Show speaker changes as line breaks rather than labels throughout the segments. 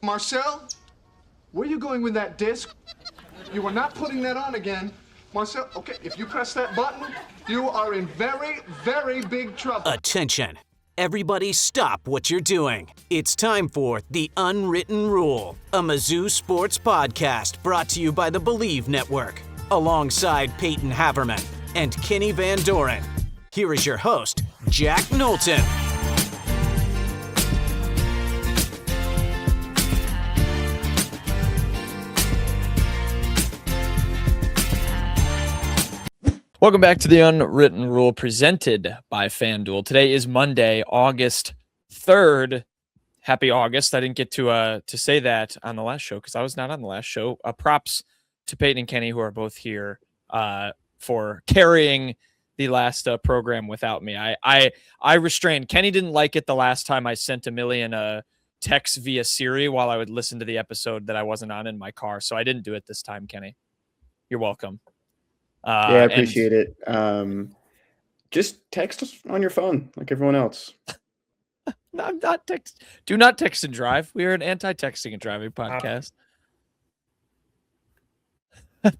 Marcel, where are you going with that disc? You are not putting that on again. Marcel, okay, if you press that button, you are in very, very big trouble.
Attention. Everybody stop what you're doing. It's time for The Unwritten Rule, a Mizzou sports podcast brought to you by the Believe Network, alongside Payton Haverman and Kenny Van Doren. Here is your host, Jack Knowlton.
Welcome back to The Unwritten Rule, presented by FanDuel. Today is Monday, August 3rd. Happy August. I didn't get to say that on the last show because I was not on the last show. Props to Payton and Kenny, who are both here for carrying the last program without me. I restrained. Kenny didn't like it the last time I sent a million texts via Siri while I would listen to the episode that I wasn't on in my car, so I didn't do it this time, Kenny. You're welcome.
I appreciate it. Just text us on your phone like everyone else.
No, I'm not text. Do not text and drive. We are an anti-texting and driving podcast.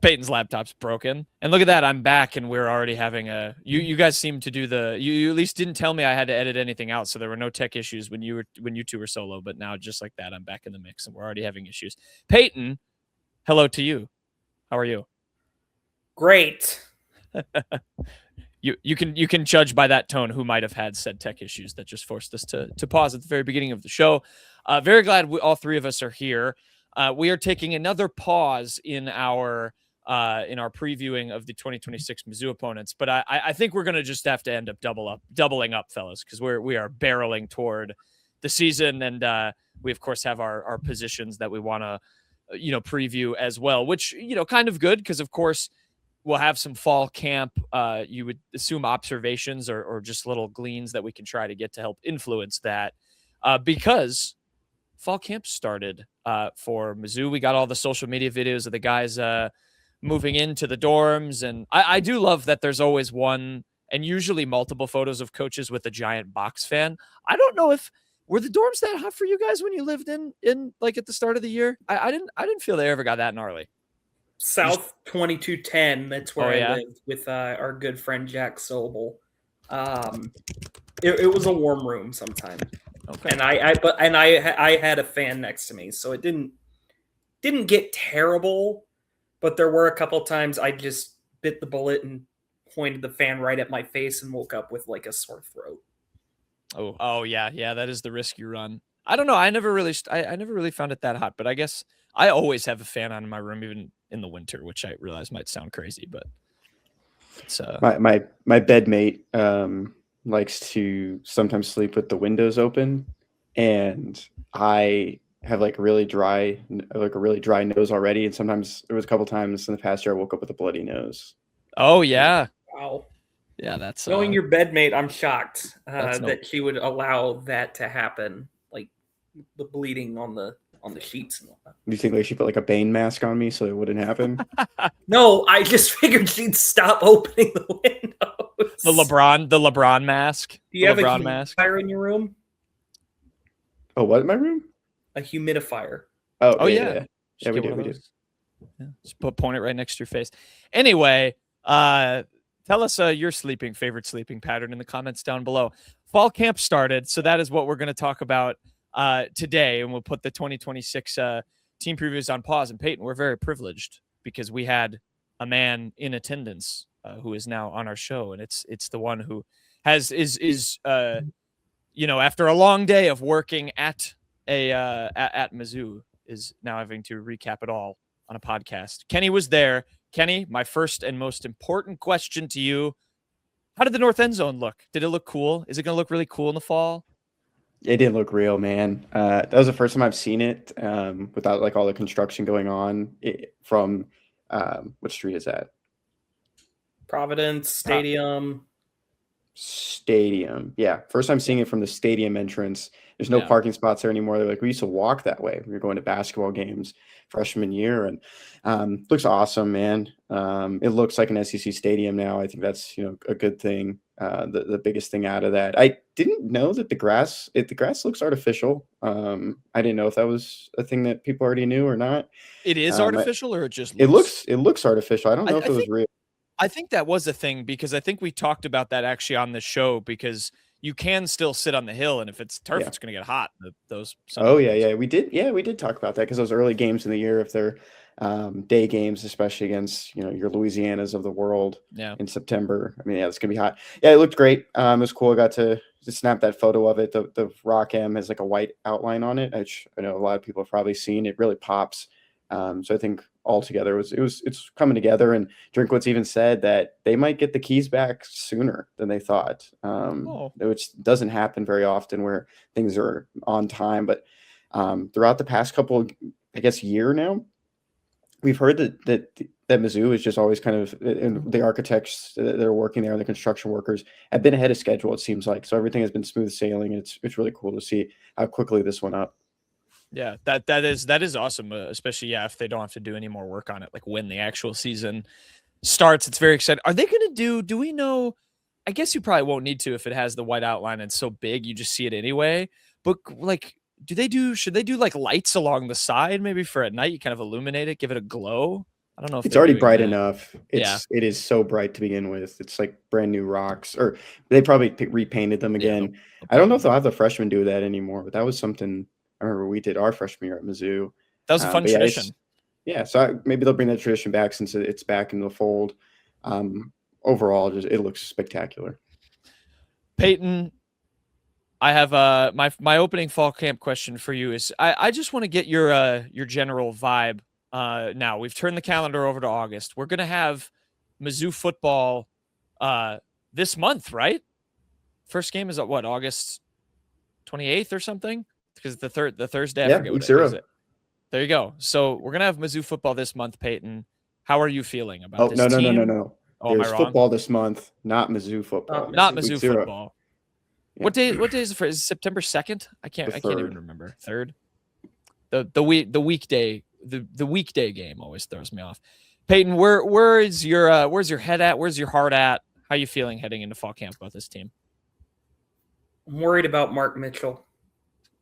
Peyton's laptop's broken. And look at that. I'm back and we're already having you guys seem to do you at least didn't tell me I had to edit anything out. So there were no tech issues when you two were solo, but now just like that, I'm back in the mix and we're already having issues. Peyton, hello to you. How are you?
Great.
You can judge by that tone who might have had said tech issues that just forced us to pause at the very beginning of the show. Very glad all three of us are here. We are taking another pause in our previewing of the 2026 Mizzou opponents, but I think we're going to just have to end up doubling up, fellas, because we are barreling toward the season, and we of course have our positions that we want to preview as well, which kind of good because of course we'll have some fall camp. You would assume observations or just little gleans that we can try to get to help influence that because fall camp started for Mizzou. We got all the social media videos of the guys moving into the dorms. And I do love that there's always one and usually multiple photos of coaches with a giant box fan. I don't know if were the dorms that hot for you guys when you lived in like at the start of the year? I didn't feel they ever got that gnarly.
South 2210. That's where I lived with our good friend Jack Sobel. It was a warm room sometimes. Okay. And I had a fan next to me, so it didn't get terrible, but there were a couple times I just bit the bullet and pointed the fan right at my face and woke up with like a sore throat.
Oh yeah, that is the risk you run. I don't know. I never really found it that hot, but I guess I always have a fan on in my room, even in the winter, which I realize might sound crazy, but it's
my bedmate likes to sometimes sleep with the windows open, and I have like a really dry nose already, and sometimes there was a couple times in the past year I woke up with a bloody nose.
Oh yeah.
Wow.
Yeah, that's
knowing your bedmate. I'm shocked that she would allow that to happen, like the bleeding on the sheets and whatnot.
Do you think like she put like a Bane mask on me so it wouldn't happen?
No, I just figured she'd stop opening the windows.
The LeBron mask.
Do you have a humidifier in your room?
Oh, what in my room?
A humidifier.
Oh yeah. Yeah, we do.
Yeah, just point it right next to your face. Anyway, tell us your favorite sleeping pattern in the comments down below. Fall camp started, so that is what we're going to talk about today, and we'll put the 2026 team previews on pause. And Peyton, we're very privileged because we had a man in attendance who is now on our show, and it's the one who is after a long day of working at Mizzou, is now having to recap it all on a podcast. Kenny was there. Kenny, my first and most important question to you: how did the north end zone look? Did it look cool? Is it going to look really cool in the fall?
It didn't look real, man. That was the first time I've seen it without like all the construction going on. From what street is that?
Providence Stadium.
stadium. Yeah, first time seeing it from the stadium entrance. There's no parking spots there anymore. They're like, we used to walk that way. We were going to basketball games freshman year, and looks awesome, man. It looks like an SEC stadium now. I think that's a good thing. The biggest thing out of that, I didn't know that the grass looks artificial. I didn't know if that was a thing that people already knew or not.
It is artificial, or it just
it looks artificial. I don't know if it was real.
I think that was a thing, because I think we talked about that actually on the show, because you can still sit on the hill, and if it's turf, it's going to get hot.
We did talk about that, because those early games in the year, if they're day games, especially against your Louisianas of the world in September, I mean, it's gonna be hot. Yeah, it looked great. It was cool. I got to snap that photo of it. The Rock M has like a white outline on it, which I know a lot of people have probably seen. It really pops. So I think altogether it's coming together. And Drinkwitz even said that they might get the keys back sooner than they thought, which doesn't happen very often where things are on time. But throughout the past couple, I guess, year now, we've heard that Mizzou is just always kind of, and the architects that are working there and the construction workers have been ahead of schedule, it seems like. So everything has been smooth sailing, and it's really cool to see how quickly this went up.
Yeah, that is awesome, especially if they don't have to do any more work on it, like when the actual season starts. It's very exciting. Are they going to do we know? I guess you probably won't need to if it has the white outline and it's so big you just see it anyway. But like, should they do like lights along the side maybe for at night? You kind of illuminate it, give it a glow. I don't know if
it's already bright enough. It is so bright to begin with. It's like brand new rocks, or they probably repainted them again. I don't know if they'll have the freshmen do that anymore, but that was something I remember we did our freshman year at Mizzou.
That was a fun tradition.
So maybe they'll bring that tradition back since it's back in the fold. Overall, it looks spectacular.
Payton, I have my opening fall camp question for you is I just want to get your general vibe. Now we've turned the calendar over to August. We're gonna have Mizzou football this month, right? First game is at what, August 28th or something? Because the Thursday. I forget
week 0.
There you go. So we're gonna have Mizzou football this month, Payton. How are you feeling about this team?
No. There's football this month, not Mizzou football.
Not Mizzou football. Yeah. What day is it for? Is it September 2nd? I can't even remember. 3rd. The weekday game always throws me off. Payton, where's your head at? Where's your heart at? How are you feeling heading into fall camp about this team?
I'm worried about Mark Mitchell.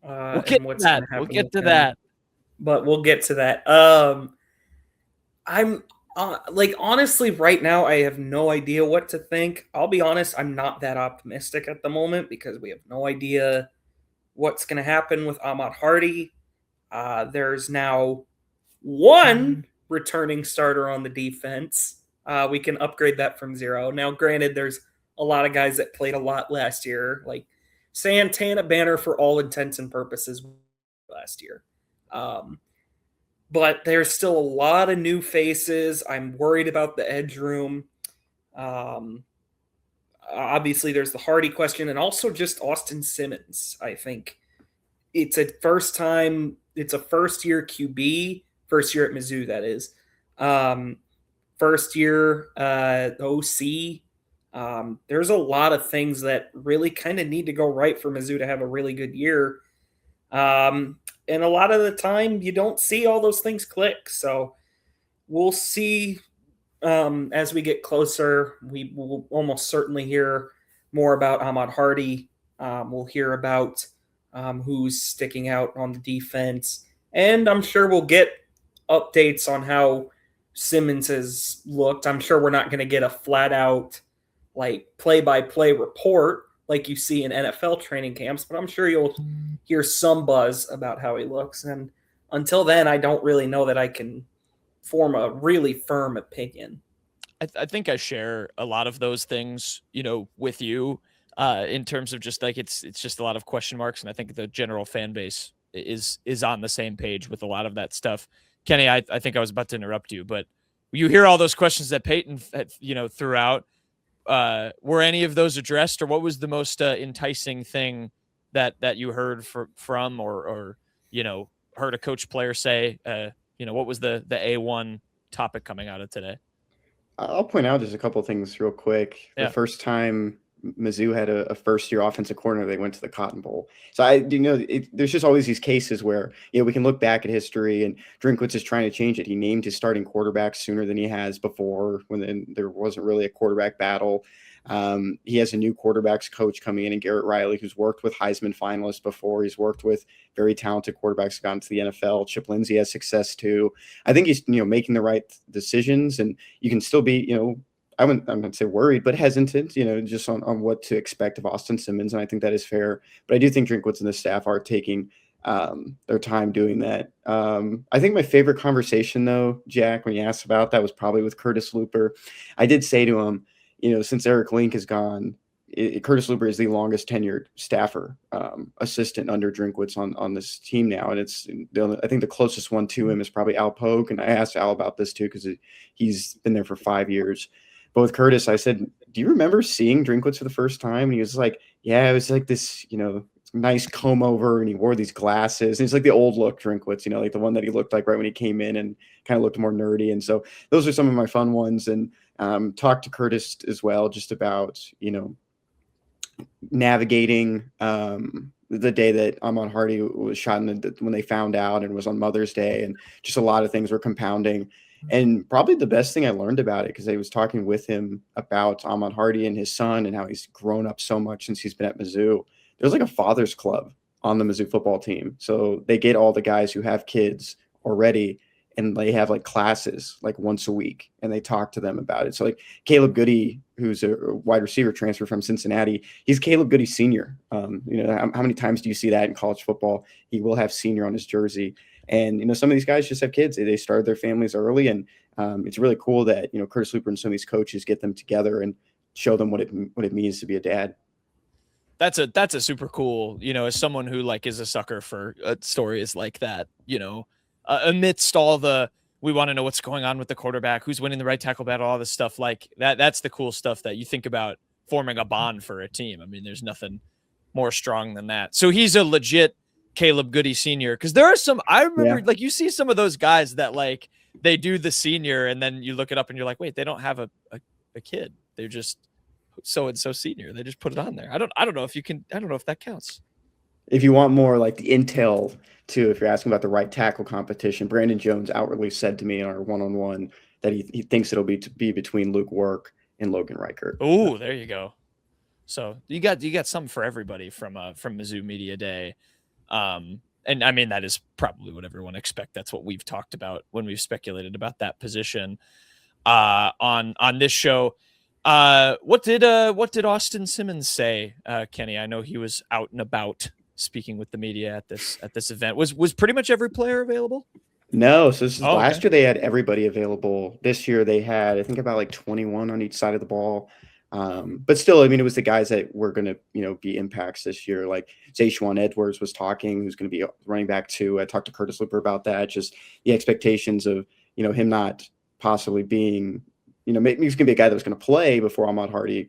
We'll get to that.
But we'll get to that. I'm honestly, right now, I have no idea what to think. I'll be honest, I'm not that optimistic at the moment because we have no idea what's going to happen with Ahmad Hardy. There's now one returning starter on the defense. We can upgrade that from 0. Now, granted, there's a lot of guys that played a lot last year, like Santana Banner for all intents and purposes last year. But there's still a lot of new faces. I'm worried about the edge room. Obviously, there's the Hardy question, and also just Austin Simmons. I think it's a first-year QB, first year at Mizzou, that is. First-year OC. There's a lot of things that really kind of need to go right for Mizzou to have a really good year. And a lot of the time, you don't see all those things click. So we'll see as we get closer. We will almost certainly hear more about Ahmad Hardy. We'll hear about who's sticking out on the defense. And I'm sure we'll get updates on how Simmons has looked. I'm sure we're not going to get a flat-out play-by-play report like you see in NFL training camps, but I'm sure you'll hear some buzz about how he looks. And until then, I don't really know that I can form a really firm opinion.
I think I share a lot of those things, with you in terms of just it's just a lot of question marks. And I think the general fan base is on the same page with a lot of that stuff. Kenny, I think I was about to interrupt you, but you hear all those questions that Payton, threw out. Were any of those addressed, or what was the most enticing thing that you heard from or heard a coach player say? What was the A1 topic coming out of today?
I'll point out just a couple of things real quick. The first time Mizzou had a first-year offensive coordinator. They went to the Cotton Bowl. So there's just always these cases where, we can look back at history, and Drinkwitz is trying to change it. He named his starting quarterback sooner than he has before, when there wasn't really a quarterback battle. He has a new quarterbacks coach coming in Garrett Riley, who's worked with Heisman finalists before. He's worked with very talented quarterbacks who've gone to the NFL. Chip Lindsey has success too. I think he's, making the right decisions, and you can still be, I'm going to say worried, but hesitant, just on what to expect of Austin Simmons. And I think that is fair. But I do think Drinkwitz and the staff are taking their time doing that. I think my favorite conversation, though, Jack, when you asked about that, was probably with Curtis Looper. I did say to him, since Eric Link is gone, Curtis Looper is the longest tenured staffer assistant under Drinkwitz on this team now. And I think the closest one to him is probably Al Pogue. And I asked Al about this too, because he's been there for 5 years. But with Curtis, I said, do you remember seeing Drinkwitz for the first time? And he was like, yeah, it was like this, nice comb over, and he wore these glasses. And it's like the old look Drinkwitz, like the one that he looked like right when he came in, and kind of looked more nerdy. And so those are some of my fun ones. And talked to Curtis as well, just about, navigating the day that Ahmad Hardy was shot when they found out, and it was on Mother's Day, and just a lot of things were compounding. And probably the best thing I learned about it, because I was talking with him about Ahmad Hardy and his son and how he's grown up so much since he's been at Mizzou. There's like a father's club on the Mizzou football team. So they get all the guys who have kids already, and they have like classes like once a week, and they talk to them about it. So like Caleb Goody, who's a wide receiver transfer from Cincinnati, he's Caleb Goody Sr. How many times do you see that in college football? He will have senior on his jersey. And, some of these guys just have kids. They started their families early, and it's really cool that, Curtis Looper and some of these coaches get them together and show them what it means to be a dad.
That's a super cool, as someone who is a sucker for stories like that, amidst all the, we want to know what's going on with the quarterback, who's winning the right tackle battle, all this stuff like that. That's the cool stuff that you think about forming a bond for a team. I mean, there's nothing more strong than that. So he's a legit Caleb Goody Sr. Because there are some, I remember you see some of those guys that they do the senior, and then you look it up and you're like, wait, they don't have a kid. They're just so-and-so senior. They just put it on there. I don't know if that counts.
If you want more like the intel too, if you're asking about the right tackle competition, Brandon Jones outwardly said to me in our one-on-one that he thinks it'll be between Luke Work and Logan Reichert.
Oh, there you go. So you got something for everybody from Mizzou Media Day. And I mean, that is probably what everyone expects. That's what we've talked about when we've speculated about that position on this show. What did Austin Simmons say, Kenny? I know he was out and about speaking with the media at this event. Was pretty much every player available?
No. So this is last year they had everybody available. This year they had, I think, about 21 on each side of the ball. But still, I mean, it was the guys that were going to, be impacts this year. Like Zayshawn Edwards was talking, who's going to be running back too. I talked to Curtis Looper about that. Just the expectations of, him not possibly being, maybe he's going to be a guy that was going to play before Ahmad Hardy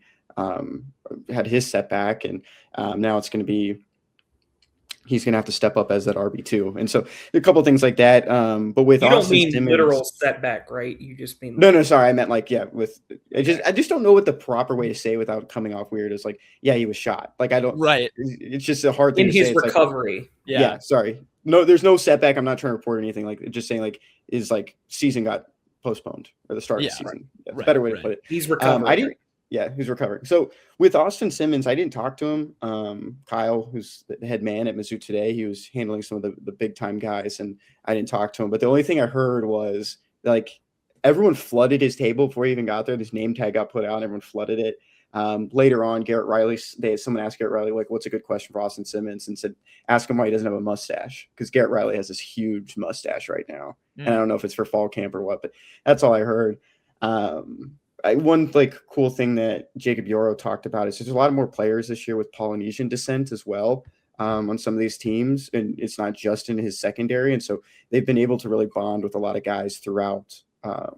had his setback. And now it's going to be, he's going to have to step up as that RB2. And so a couple of things like that. But with
you
Austin
don't mean
Simmons,
literal setback, right? You just mean
no, sorry. I meant I just don't know what the proper way to say without coming off weird is he was shot. I don't,
right.
It's just a hard thing
in
to
his
say.
recovery.
Yeah. Sorry. No, there's no setback. I'm not trying to report anything just saying season got postponed or the start of the season. That's a better way to put it.
He's recovering.
He's recovering. So with Austin Simmons, I didn't talk to him. Kyle, who's the head man at Mizzou today, he was handling some of the big time guys, and I didn't talk to him. But the only thing I heard was everyone flooded his table before he even got there. This name tag got put out, and everyone flooded it. Later on, Garrett Riley, someone asked Garrett Riley, what's a good question for Austin Simmons? And said, ask him why he doesn't have a mustache. Because Garrett Riley has this huge mustache right now. And I don't know if it's for fall camp or what, but that's all I heard. One cool thing that Jacob Yoro talked about is there's a lot more players this year with Polynesian descent as well on some of these teams. And it's not just in his secondary. And so they've been able to really bond with a lot of guys throughout the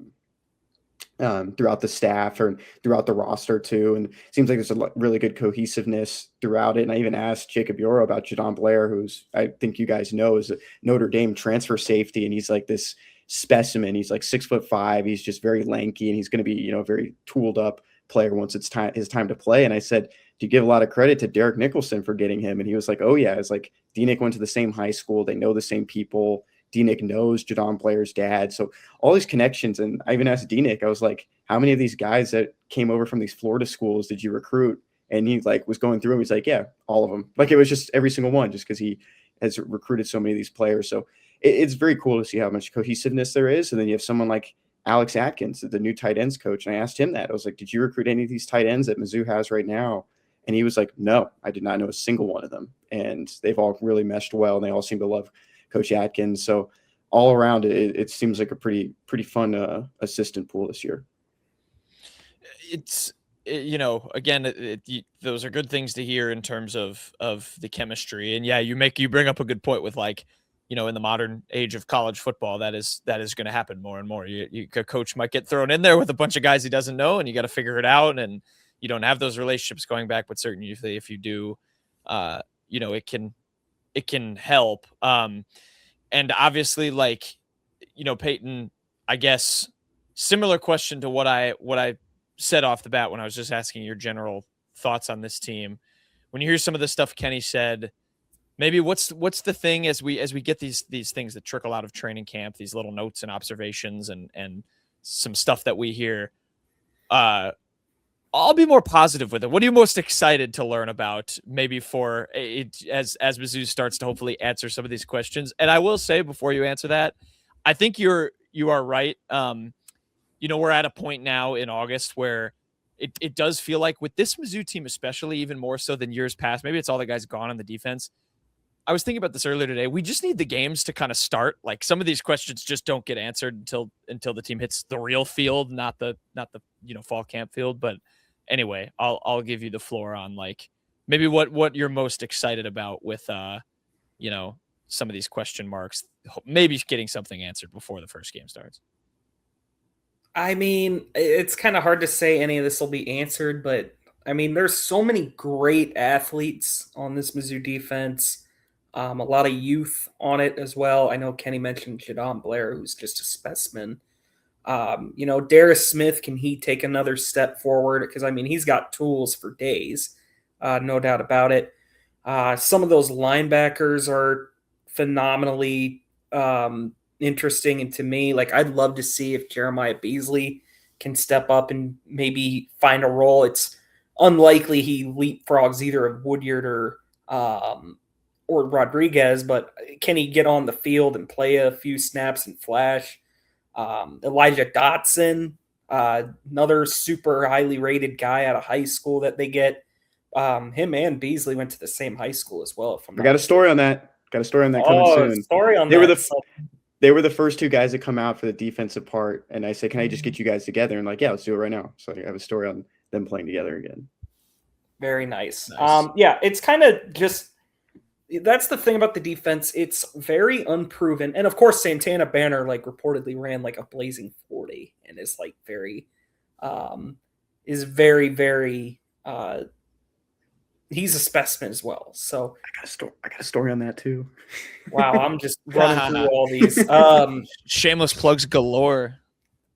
staff or throughout the roster too. And it seems like there's a really good cohesiveness throughout it. And I even asked Jacob Yoro about Jadon Blair, who's, I think you guys know, is a Notre Dame transfer safety. And he's this specimen. He's 6'5". He's just very lanky, and he's going to be, very tooled up player once it's his time to play. And I said, do you give a lot of credit to Derek Nicholson for getting him? And he was like, oh yeah. It's like D-Nick went to the same high school. They know the same people. D-Nick knows Jadon Blair's dad. So all these connections. And I even asked D-Nick, I was like, how many of these guys that came over from these Florida schools did you recruit? And he like was going through and he's like, yeah, all of them. Like it was just every single one, just because he has recruited so many of these players. So it's very cool to see how much cohesiveness there is. And then you have someone like Alex Atkins, the new tight ends coach. And I asked him that. I was like, did you recruit any of these tight ends that Mizzou has right now? And he was like, no, I did not know a single one of them. And they've all really meshed well. And they all seem to love Coach Atkins. So all around it seems like a pretty fun assistant pool this year.
Again, those are good things to hear in terms of the chemistry. And yeah, you bring up a good point with like, in the modern age of college football, that is going to happen more and more. A coach might get thrown in there with a bunch of guys he doesn't know, and you got to figure it out. And you don't have those relationships going back, but certainly if you do, it can help. And obviously, like, Payton, I guess, similar question to what I said off the bat when I was just asking your general thoughts on this team. When you hear some of the stuff Kenny said, maybe what's the thing as we get these things that trickle out of training camp, these little notes and observations and some stuff that we hear, I'll be more positive with it. What are you most excited to learn about maybe for it as Mizzou starts to hopefully answer some of these questions? And I will say before you answer that, I think you are right. We're at a point now in August where it does feel like with this Mizzou team, especially even more so than years past, maybe it's all the guys gone on the defense. I was thinking about this earlier today. We just need the games to kind of start. Like some of these questions just don't get answered until the team hits the real field, not the fall camp field. But anyway, I'll give you the floor on like maybe what you're most excited about with some of these question marks, maybe getting something answered before the first game starts.
I mean, it's kind of hard to say any of this will be answered, but I mean, there's so many great athletes on this Mizzou defense. A lot of youth on it as well. I know Kenny mentioned Jadon Blair, who's just a specimen. Darius Smith, can he take another step forward? Because, I mean, he's got tools for days, no doubt about it. Some of those linebackers are phenomenally interesting. And to me, like, I'd love to see if Jeremiah Beasley can step up and maybe find a role. It's unlikely he leapfrogs either of Woodyard or Rodriguez, but can he get on the field and play a few snaps and flash? Elijah Dotson, another super highly rated guy out of high school that they get. Him and Beasley went to the same high school as well.
I got a story on that. Coming soon. They were the first two guys that come out for the defensive part, and I said, "Can I just get you guys together?" And like, yeah, let's do it right now. So I have a story on them playing together again.
Very nice. It's kind of just. That's the thing about the defense. It's very unproven. And of course, Santana Banner reportedly ran a blazing 40 and is very he's a specimen as well. So
I got a story on that too.
Wow. I'm just running through all these.
Shameless plugs galore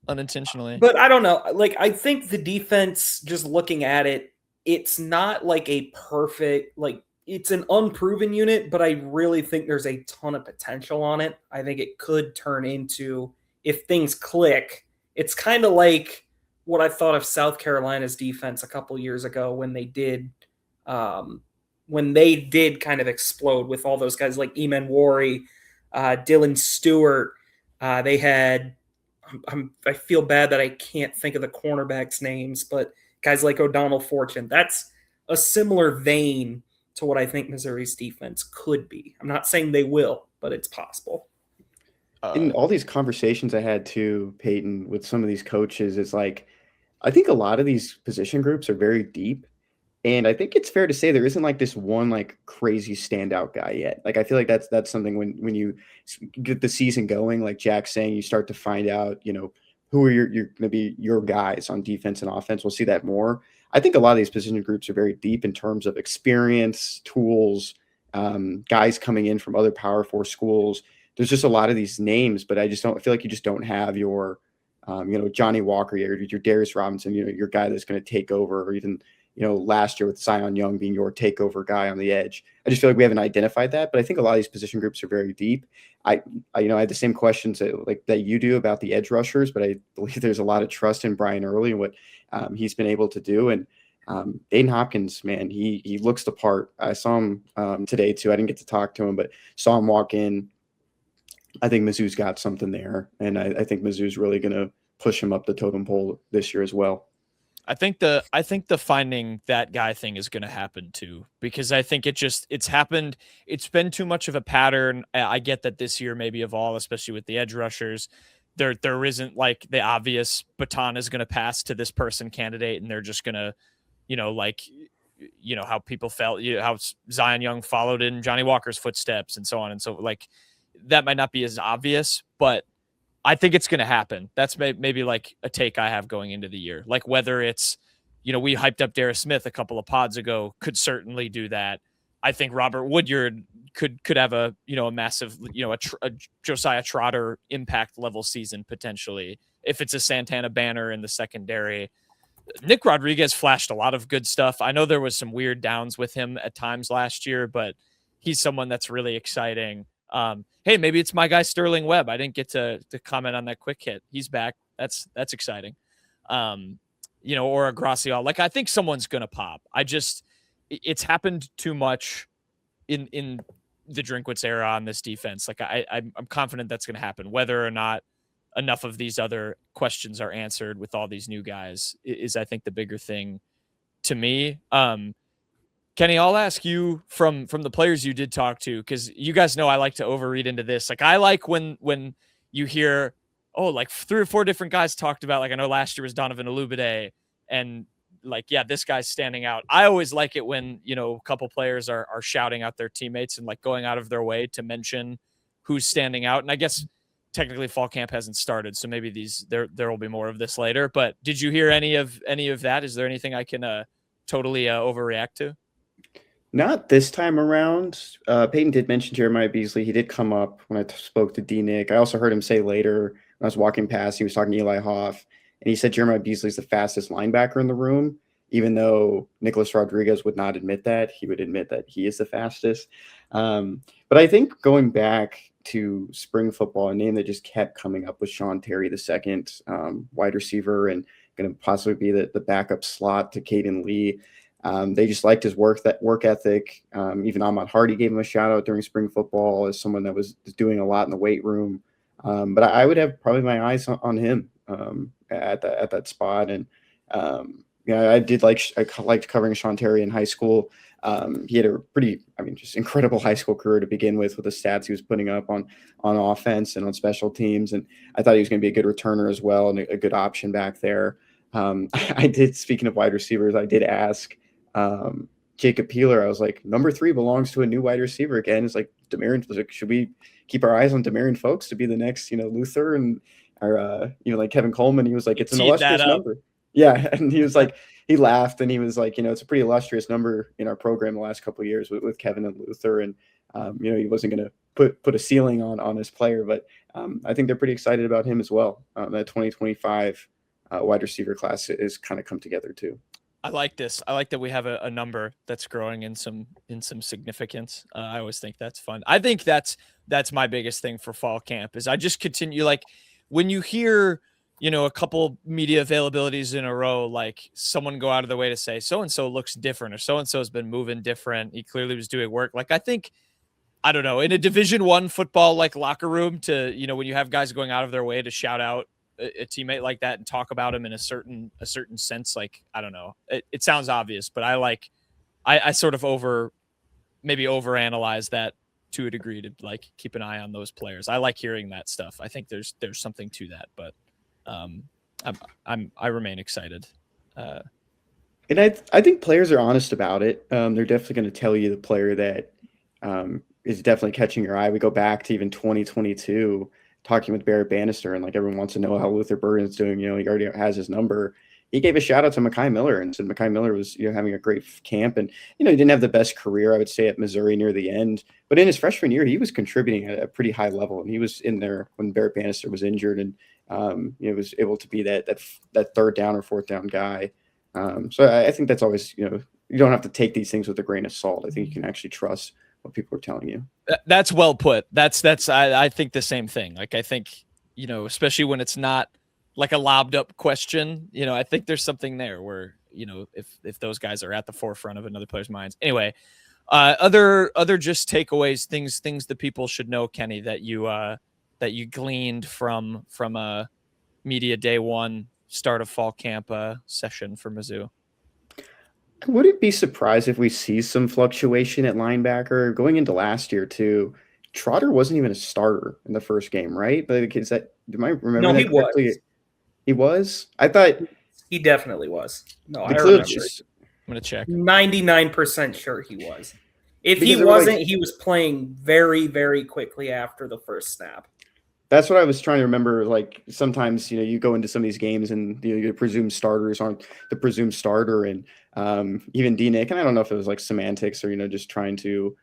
unintentionally.
But I don't know. I think the defense, just looking at it, it's not a perfect, it's an unproven unit, but I really think there's a ton of potential on it. I think it could turn into, if things click, it's kind of like what I thought of South Carolina's defense a couple years ago when they did kind of explode with all those guys like Eman Wari, Dylan Stewart. They had, I feel bad that I can't think of the cornerbacks' names, but guys like O'Donnell Fortune. That's a similar vein to what I think Missouri's defense could be. I'm not saying they will, but it's possible.
In all these conversations I had too, Payton, with some of these coaches, it's I think a lot of these position groups are very deep. And I think it's fair to say there isn't this one crazy standout guy yet. I feel like that's something when you get the season going, like Jack's saying, you start to find out, who are you're going to be your guys on defense and offense. We'll see that more. I think a lot of these position groups are very deep in terms of experience, tools, guys coming in from other Power 4 schools. There's just a lot of these names, but I feel like you just don't have your Johnny Walker, your Darius Robinson, your guy that's going to take over, or even, last year with Zion Young being your takeover guy on the edge. I just feel like we haven't identified that, but I think a lot of these position groups are very deep. I had the same questions that you do about the edge rushers, but I believe there's a lot of trust in Brian Early and what he's been able to do. And Dayton Hopkins, man, he looks the part. I saw him today too. I didn't get to talk to him, but saw him walk in. I think Mizzou's got something there, and I think Mizzou's really going to push him up the totem pole this year as well.
I think the finding that guy thing is going to happen too, because I think it's happened. It's been too much of a pattern. I get that this year maybe of all, especially with the edge rushers, there isn't like the obvious baton is going to pass to this person candidate, and they're just going to, how people felt, how Zion Young followed in Johnny Walker's footsteps and so on and so like that might not be as obvious, but I think it's going to happen. That's maybe like a take I have going into the year. Like whether it's, we hyped up Darius Smith a couple of pods ago, could certainly do that. I think Robert Woodyard could have a massive, a Josiah Trotter impact level season potentially. If it's a Santana Banner in the secondary, Nick Rodriguez flashed a lot of good stuff. I know there was some weird downs with him at times last year, but he's someone that's really exciting. Hey, maybe it's my guy Sterling Webb. I didn't get to comment on that quick hit. He's back. That's exciting. Or a Gracial. Like I think someone's gonna pop. It's happened too much in the Drinkwitz era on this defense. Like I'm confident that's gonna happen. Whether or not enough of these other questions are answered with all these new guys is I think the bigger thing to me. Kenny, I'll ask you from the players you did talk to, because you guys know I like to overread into this. Like I like when you hear, like 3 or 4 different guys talked about, like I know last year was Donovan Olubade, and like, yeah, this guy's standing out. I always like it when, a couple players are shouting out their teammates and like going out of their way to mention who's standing out. And I guess technically fall camp hasn't started, so maybe there will be more of this later. But did you hear any of that? Is there anything I can totally overreact to?
Not this time around. Payton did mention Jeremiah Beasley. He did come up when I spoke to D-Nick. I also heard him say later when I was walking past, he was talking to Eli Hoff, and he said Jeremiah Beasley's the fastest linebacker in the room, even though Nicholas Rodriguez would not admit that. He would admit that he is the fastest. But I think going back to spring football, a name that just kept coming up was Sean Terry, the second wide receiver, and going to possibly be the backup slot to Caden Lee. They just liked his work ethic. Even Ahmad Hardy gave him a shout out during spring football as someone that was doing a lot in the weight room. But I would have probably my eyes on him at that spot. And I liked covering Sean Terry in high school. He had a pretty, just incredible high school career to begin with the stats he was putting up on offense and on special teams. And I thought he was going to be a good returner as well and a good option back there. Speaking of wide receivers, I did ask Jacob Peeler. I was like, number 3 belongs to a new wide receiver again. It's like Demarion. Like, should we keep our eyes on Demarion Folks to be the next, Luther and like Kevin Coleman? He was like, it's an illustrious number. Yeah, and he was like, he laughed and he was like, it's a pretty illustrious number in our program the last couple of years with Kevin and Luther, and he wasn't going to put a ceiling on his player, but I think they're pretty excited about him as well. That 2025 wide receiver class is kind of come together too.
I like this. I like that we have a number that's growing in some significance. I always think that's fun. I think that's my biggest thing for fall camp is I just continue, like when you hear, a couple media availabilities in a row, like someone go out of the way to say so-and-so looks different or so-and-so has been moving different. He clearly was doing work. Like, I think, I don't know, in a Division I football, like locker room to, when you have guys going out of their way to shout out a teammate like that and talk about him in a certain sense, like, I don't know, it sounds obvious, but I sort of overanalyze that to a degree to like keep an eye on those players. I like hearing that stuff. I think there's something to that, but I remain excited.
And I think players are honest about it. They're definitely going to tell you the player that is definitely catching your eye. We go back to even 2022 talking with Barrett Bannister, and like everyone wants to know how Luther Burden's doing. He already has his number. he gave a shout out to Mekhi Miller and said Mekhi Miller was having a great camp, and he didn't have the best career, I would say, at Missouri near the end, but in his freshman year he was contributing at a pretty high level, and he was in there when Barrett Bannister was injured, and was able to be that third down or fourth down guy. So I think that's always, you don't have to take these things with a grain of salt. I think you can actually trust what people are telling you.
That's well put. I think the same thing. Like, I think, especially when it's not like a lobbed up question, I think there's something there where, if those guys are at the forefront of another player's minds. Anyway, other just takeaways, things that people should know, Kenny, that you gleaned from a media day one start of fall camp session for Mizzou.
I wouldn't be surprised if we see some fluctuation at linebacker going into last year too. Trotter wasn't even a starter in the first game, right? But is that, am I remember?
No,
that
he
correctly?
was.
He was? I thought
he definitely was. No, I
remember.
I'm gonna check.
99% sure he was. If
Because
he wasn't, he was playing very, very quickly after the first snap.
That's what I was trying to remember. Like, sometimes, you go into some of these games and your presumed starters aren't the presumed starter. And even D-Nick, and I don't know if it was like semantics or, just trying to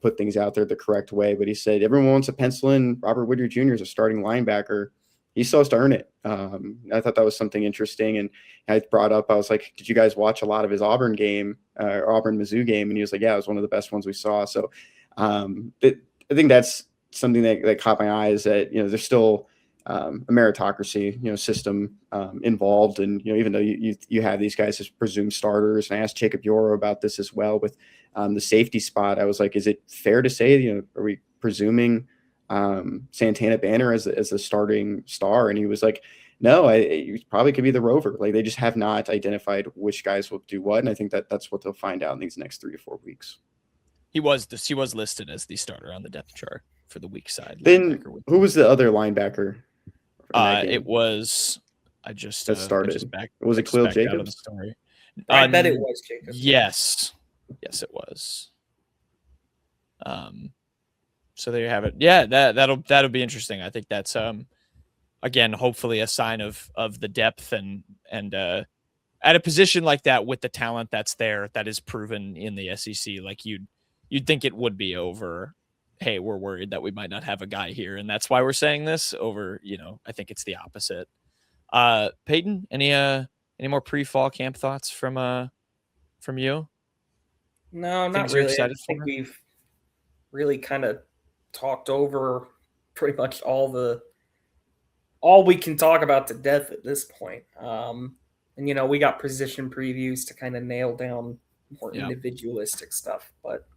put things out there the correct way. But he said, everyone wants to pencil in Robert Woodard Jr. as a starting linebacker. He still has to earn it. I thought that was something interesting. And I brought up, I was like, did you guys watch a lot of his Auburn game, Auburn Mizzou game? And he was like, yeah, it was one of the best ones we saw. So I think that's something that caught my eye, is that, there's still a meritocracy, system involved. And, even though you have these guys as presumed starters, and I asked Jacob Yoro about this as well with the safety spot. I was like, is it fair to say, are we presuming Santana Banner as the starting star? And he was like, no, it probably could be the rover. Like, they just have not identified which guys will do what. And I think that's what they'll find out in these next 3 to 4 weeks.
He was listed as the starter on the depth chart for the weak side.
Then who was the other linebacker?
It was, that
started. Was it Khalil Jacobs?
I bet it was Jacobs.
Yes, it was. So there you have it. Yeah, that'll be interesting. I think that's again, hopefully a sign of the depth and at a position like that with the talent that's there, that is proven in the SEC. Like, you'd think it would be over, hey, we're worried that we might not have a guy here, and that's why we're saying this, over, I think it's the opposite. Payton, any more pre-fall camp thoughts from you?
No, not really. I think we've really kind of talked over pretty much all we can talk about to death at this point. And we got position previews to kind of nail down more individualistic stuff, but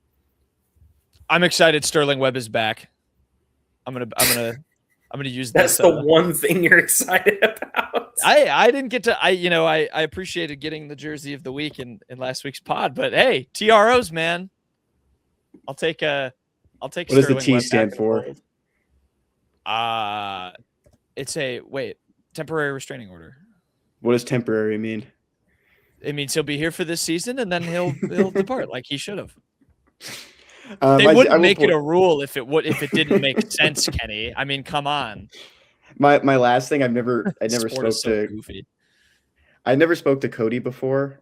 I'm excited Sterling Webb is back. I'm gonna use
that's the one thing you're excited about.
I didn't get to I appreciated getting the jersey of the week in last week's pod, but hey, TROs, man. I'll take
what does the T stand for?
It's temporary restraining order.
What does temporary mean?
It means he'll be here for this season and then he'll depart like he should have. They wouldn't make it a rule if it didn't make sense, Kenny. I mean, come on.
My last thing, I never spoke to Cody before.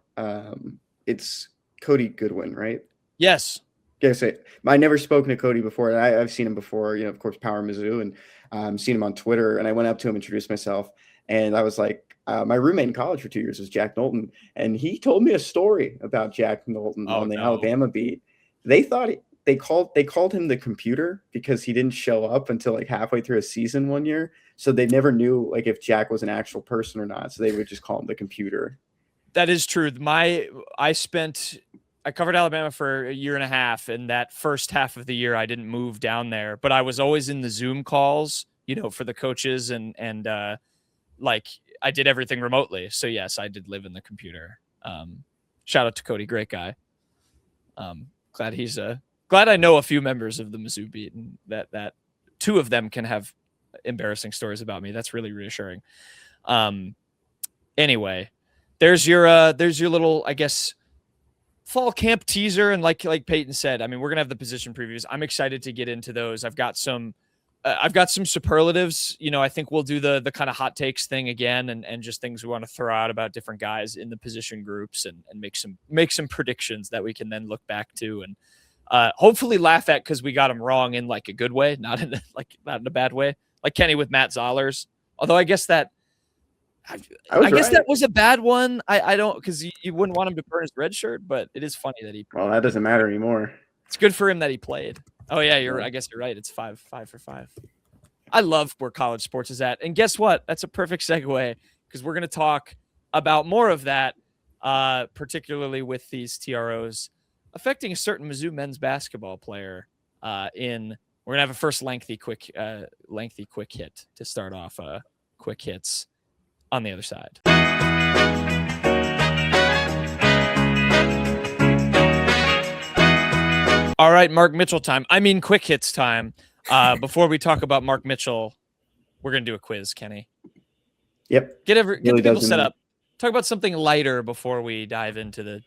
It's Cody Goodwin, right?
Yes.
Yes. I never spoken to Cody before. And I've seen him before, of course, Power Mizzou, and seen him on Twitter. And I went up to him, introduced myself, and I was like, my roommate in college for 2 years was Jack Knowlton, and he told me a story about Jack Knowlton on the Alabama beat. They thought they called him the computer because he didn't show up until like halfway through a season one year. So they never knew like if Jack was an actual person or not. So they would just call him the computer.
That is true. I covered Alabama for a year and a half, and that first half of the year I didn't move down there, but I was always in the Zoom calls, for the coaches, and like I did everything remotely. So yes, I did live in the computer. Shout out to Cody, great guy. Glad I know a few members of the Mizzou beat, and that two of them can have embarrassing stories about me. That's really reassuring. Anyway, there's your little, I guess, fall camp teaser. And like Payton said, I mean, we're going to have the position previews. I'm excited to get into those. I've got some I've got some superlatives. I think we'll do the kind of hot takes thing again, and just things we want to throw out about different guys in the position groups, and make some predictions that we can then look back to and hopefully laugh at, because we got them wrong in like a good way, not in a bad way, like Kenny with Matt Zollers. Although I guess that that was a bad one. I don't, because you wouldn't want him to burn his red shirt, but it is funny that he.
Well, that doesn't matter anymore.
It's good for him that he played. Oh yeah, I guess you're right. It's 5 for 5. I love where college sports is at, and guess what? That's a perfect segue, because we're going to talk about more of that, particularly with these TROs affecting a certain Mizzou men's basketball player. We're gonna have a first lengthy quick hit to start off. Quick hits on the other side. All right, Mark Mitchell time. I mean, quick hits time. Before we talk about Mark Mitchell, we're gonna do a quiz, Kenny.
Yep.
Get the people set up. Talk about something lighter before we dive into the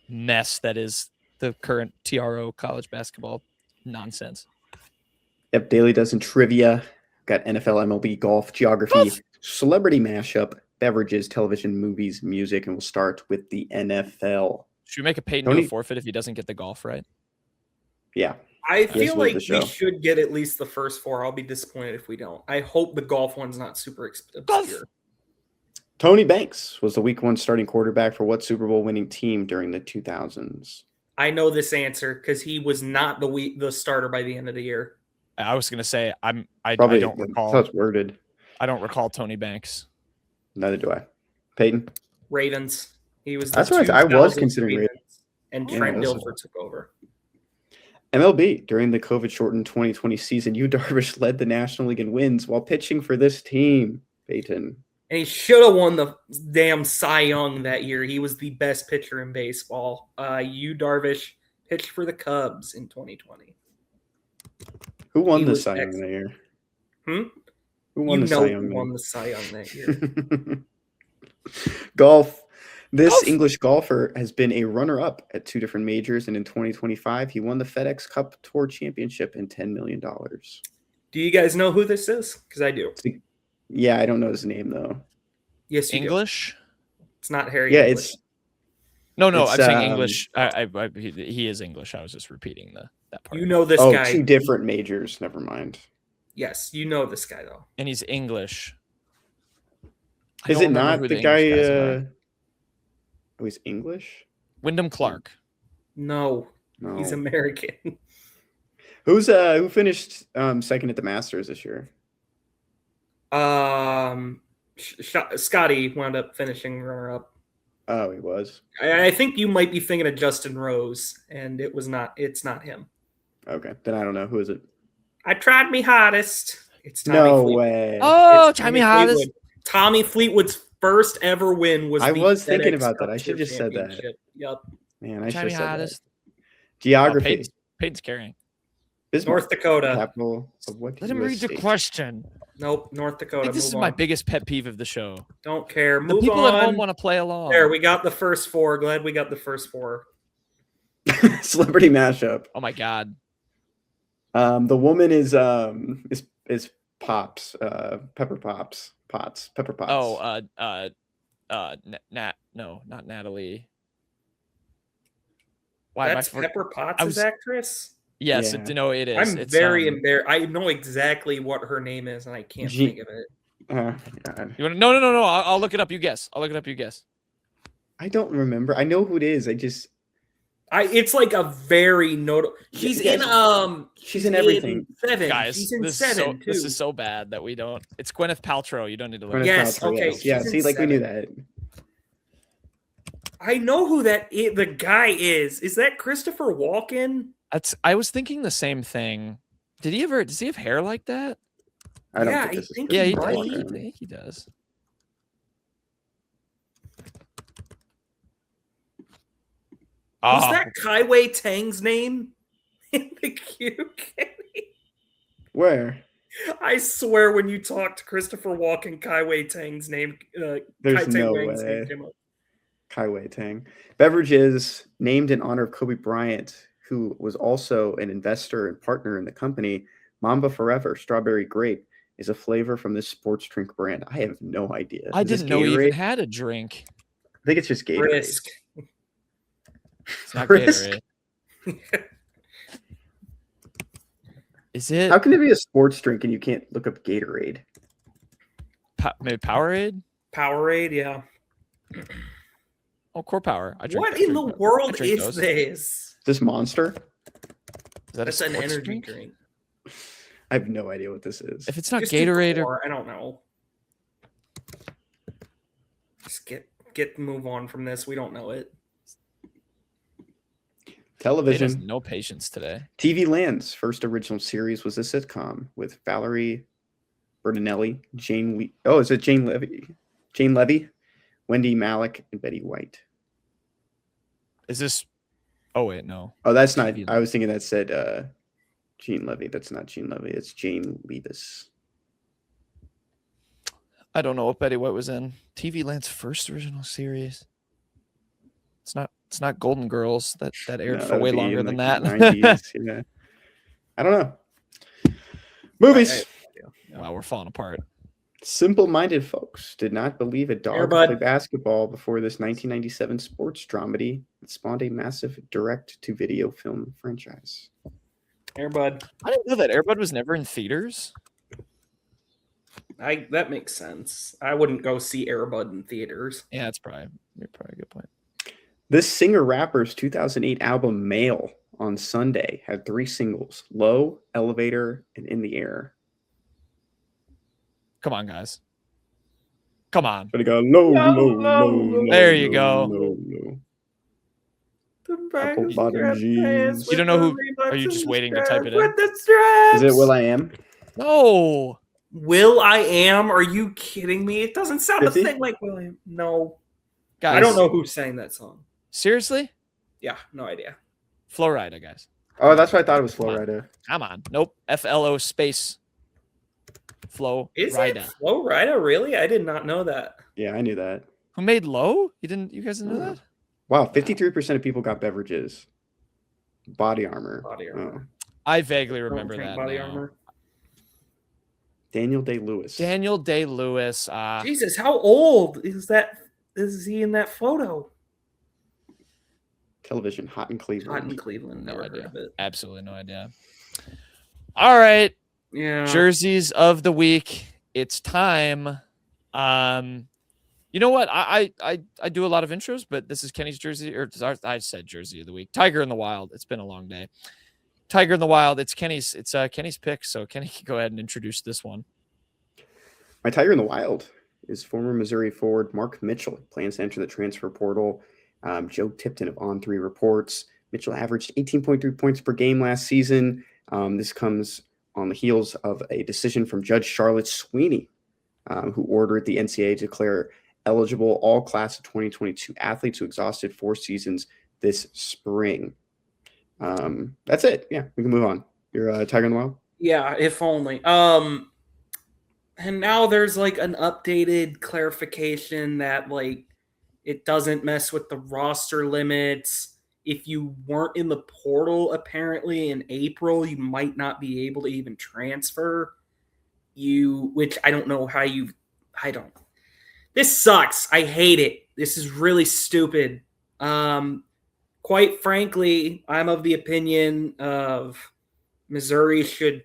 mess that is the current TRO college basketball nonsense.
Yep. Daily Dozen trivia. Got NFL, MLB, golf, geography, celebrity mashup, beverages, television, movies, music, and we'll start with the NFL.
Should we make a Payton do a forfeit if he doesn't get the golf right?
Yeah.
I feel like we should get at least the first 4. I'll be disappointed if we don't. I hope the golf one's not super obscure.
Tony Banks was the week 1 starting quarterback for what Super Bowl winning team during the 2000s?
I know this answer because he was not the starter by the end of the year.
I was going to say I don't recall.
That's worded.
I don't recall Tony Banks.
Neither do I. Peyton?
Ravens. He was.
That's right. I was considering Ravens.
And Trent Dilfer took over.
MLB, during the COVID-shortened 2020 season, Yu Darvish led the National League in wins while pitching for this team. Payton.
And he should have won the damn Cy Young that year. He was the best pitcher in baseball. Yu Darvish pitched for the Cubs in 2020.
Who won the Cy Young that year? Who won the Cy Young
that year?
Golf. This English golfer has been a runner-up at 2 different majors, and in 2025, he won the FedEx Cup Tour Championship and $10 million.
Do you guys know who this is? Because I do.
Yeah, I don't know his name, though.
Yes, you
English?
Do. It's not Harry
Yeah,
English.
No, I'm saying English. He is English. I was just repeating that part.
You know this guy.
2 different majors. Never mind.
Yes, you know this guy, though.
And he's English.
Is it not the guy... Oh, he's English?
Wyndham Clark.
No, he's American.
Who finished second at the Masters this year?
Scotty wound up finishing runner-up.
Oh, he was.
I think you might be thinking of Justin Rose, and it's not him.
Okay, then I don't know. Who is it?
I tried me hardest. It's Tommy
Fleetwood. Way.
Oh, Tommy hardest.
Tommy Fleetwood's first ever win was.
I was thinking
FedEx
about
Cup
that. I should just said that.
Yep.
Man, I should have said
hardest.
that. Geography.
Peyton's carrying.
North Dakota.
Capital of what?
Let him read the question.
Nope, North Dakota.
I think this is my biggest pet peeve of the show.
Don't care.
The people at home want to play along.
There, we got the first 4. Glad we got the first 4.
Celebrity mashup.
Oh my god.
The woman is Pops. Pepper Pops. Pepper Potts.
Oh, no, not Natalie. Why?
That's Pepper Potts' actress?
Yes,
yeah.
It is.
I'm very embarrassed. I know exactly what her name is, and I can't think of it.
God.
You want to? No. I'll look it up. You guess.
I don't remember. I know who it is.
It's like a very notable. She's in
everything.
Seven.
Guys,
she's in
this
7 too.
This is so bad that we don't. It's Gwyneth Paltrow. You don't need to look.
Yes.
Paltrow,
Okay.
Yes. Yeah. See, like 7. We knew that.
I know who the guy is. Is that Christopher Walken?
I was thinking the same thing. Does he have hair like that?
I don't think
he does.
Was that Kai Wei Tang's name in the queue, Kenny?
Where?
I swear when you talked to Christopher Walken, Kai Wei Tang's name.
There's no way. Kai Wei Tang. Beverages named in honor of Kobe Bryant, who was also an investor and partner in the company, Mamba Forever Strawberry Grape is a flavor from this sports drink brand. I have no idea.
I
Is this
didn't know he even
Gatorade?
had a drink.
I think it's just Gatorade.
Risk.
It's not
Risk?
Gatorade. Is it
How can it be a sports drink and you can't look up Gatorade?
maybe Powerade?
Powerade, yeah.
Oh, Core Power.
What in the world is
those.
this?
Is this Monster?
Is that
That's
a
an
sports
energy drink.
I have no idea what this is.
If it's not
Just do
Gatorade or
Core, I don't know. Just move on from this. We don't know it.
He has
Television.
no patience today.
TV Land's first original series was a sitcom with Valerie Bertinelli, Jane Levy, Wendy Malick, and Betty White.
Is this? Oh wait, no.
Oh, that's not.
TV
I was thinking that said Jean Levy. That's not Jean Levy. It's Jane Levis.
I don't know what Betty White was in. TV Land's first original series. It's not Golden Girls that aired
No,
for
that would
way
be
longer
in,
than
like,
that.
the 90s, yeah. I don't know. Movies.
Wow, we're falling apart.
Simple-minded folks did not believe a dog
Here,
could
bud.
play basketball before this 1997 sports dramedy that spawned a massive direct-to-video film franchise.
Airbud.
I didn't know that Airbud was never in theaters.
That makes sense. I wouldn't go see Airbud in theaters.
Yeah, that's probably a good point.
This singer-rapper's 2008 album Mail on Sunday had 3 singles: Low, Elevator, and In the Air.
Come on, guys. Come on.
But it got low.
There you go.
Low. Apple bottom jeans.
You don't know who? Are you just waiting to type it in?
Is it Will I Am?
No.
Will I Am? Are you kidding me? It doesn't sound a
50?
thing like Will I Am. No.
Guys,
I don't know who sang that song.
Seriously?
Yeah, no idea.
Florida, guys.
Oh, that's what I thought it was Florida.
Come on. Nope. FLO space. Flo
Is
Rida.
it Flo Rida? Really? I did not know that.
Yeah, I knew that.
Who made Low? You guys didn't know that?
Wow, 53% of people got beverages. Body armor.
Body armor.
I vaguely
Don't
remember
drink
that.
body
now.
armor.
Daniel Day-Lewis.
Daniel Day-Lewis.
Jesus, how old is that? Is he in that photo?
Television, Hot in Cleveland.
Not in Cleveland.
No
Never heard
idea.
of it.
Absolutely no idea. All right.
Yeah.
Jerseys of the week. It's time. You know what? I do a lot of intros, but this is Kenny's jersey, or I said jersey of the week. Tiger in the Wild. It's been a long day. Tiger in the Wild. It's Kenny's pick. So Kenny can go ahead and introduce this one.
My Tiger in the Wild is former Missouri forward Mark Mitchell. He plans to enter the transfer portal. Joe Tipton of On3 reports Mitchell averaged 18.3 points per game last season. This comes on the heels of a decision from Judge Charlotte Sweeney, who ordered the NCAA to declare eligible all class of 2022 athletes who exhausted 4 seasons this spring. That's it. Yeah, we can move on. You're Tiger in the Wild?
Yeah, if only. And now there's like an updated clarification that like it doesn't mess with the roster limits. If you weren't in the portal apparently in April, you might not be able to even transfer. Which I don't know how This sucks. I hate it. This is really stupid. Quite frankly, I'm of the opinion of Missouri should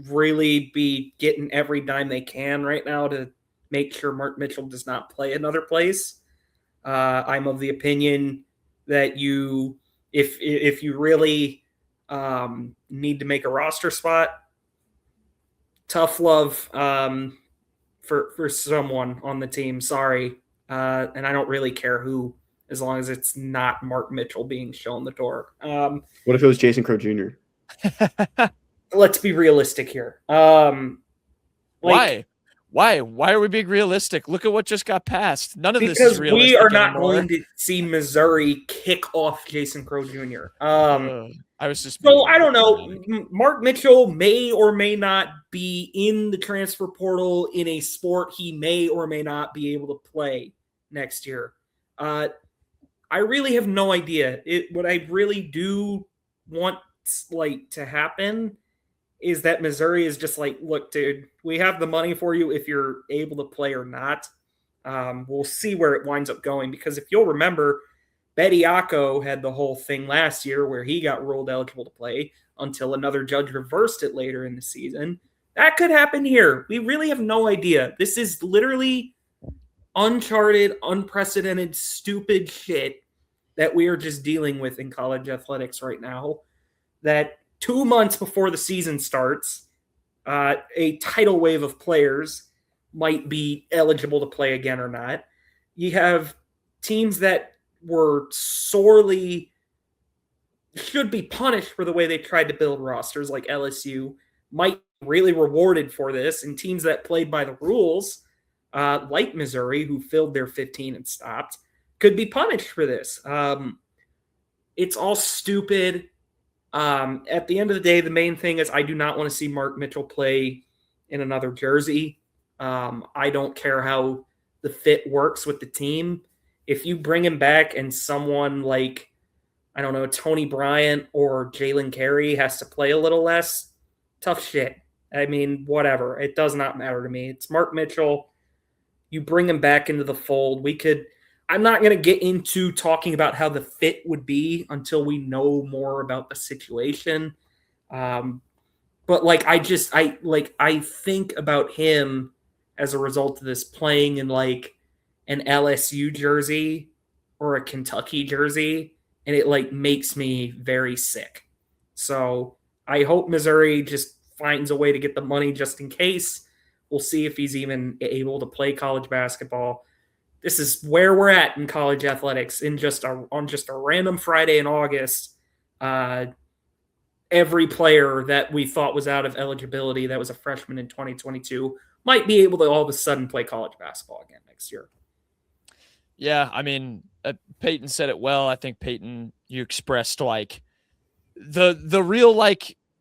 really be getting every dime they can right now to make sure Mark Mitchell does not play another place. I'm of the opinion that if you really need to make a roster spot, tough love for someone on the team. Sorry. And I don't really care who, as long as it's not Mark Mitchell being shown the door.
What if it was Jason Crow Jr.?
Let's be realistic here.
Why are we being realistic? Look at what just got passed. None of this is
because
realistic
we are not
anymore.
going to see Missouri kick off Jason Crow Jr.
I was just
So I don't know. Mark Mitchell may or may not be in the transfer portal in a sport he may or may not be able to play next year. I really have no idea. What I really do want to happen is that Missouri is just like, look, dude, we have the money for you if you're able to play or not. We'll see where it winds up going, because if you'll remember, Bediako had the whole thing last year where he got ruled eligible to play until another judge reversed it later in the season. That could happen here. We really have no idea. This is literally uncharted, unprecedented, stupid shit that we are just dealing with in college athletics right now. That 2 months before the season starts, a tidal wave of players might be eligible to play again or not. You have teams that were sorely should be punished for the way they tried to build rosters, like LSU, might be really rewarded for this, and teams that played by the rules, like Missouri, who filled their 15 and stopped, could be punished for this. It's all stupid. At the end of the day, the main thing is I do not want to see Mark Mitchell play in another jersey. I don't care how the fit works with the team. If you bring him back and someone like, I don't know, Tony Bryant or Jalen Carey has to play a little less, tough shit. I mean, whatever. It does not matter to me. It's Mark Mitchell. You bring him back into the fold. I'm not going to get into talking about how the fit would be until we know more about the situation. But I think about him as a result of this playing in like an LSU jersey or a Kentucky jersey, and it makes me very sick. So I hope Missouri just finds a way to get the money just in case. We'll see if he's even able to play college basketball. This is where we're at in college athletics on just a random Friday in August. Every player that we thought was out of eligibility that was a freshman in 2022 might be able to all of a sudden play college basketball again next year.
Yeah, I mean, Payton said it well. I think, Payton, you expressed the real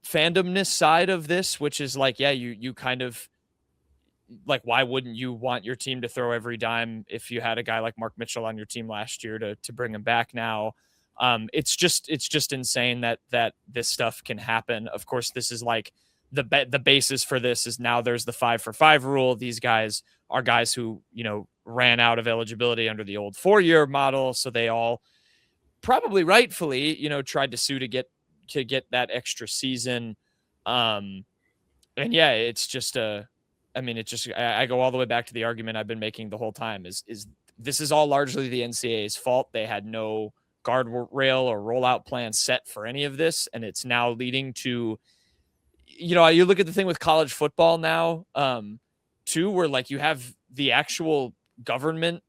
fandomness side of this, which is you kind of why wouldn't you want your team to throw every dime if you had a guy like Mark Mitchell on your team last year to bring him back now? It's just insane that this stuff can happen. Of course, this is the basis for this is now there's the 5-for-5 rule. These guys are guys who, ran out of eligibility under the old 4-year model. So they all probably rightfully, tried to sue to get that extra season. And yeah, it's just I go all the way back to the argument I've been making the whole time is this is all largely the NCAA's fault. They had no guardrail or rollout plan set for any of this. And it's now leading to, you look at the thing with college football now, too, where you have the actual government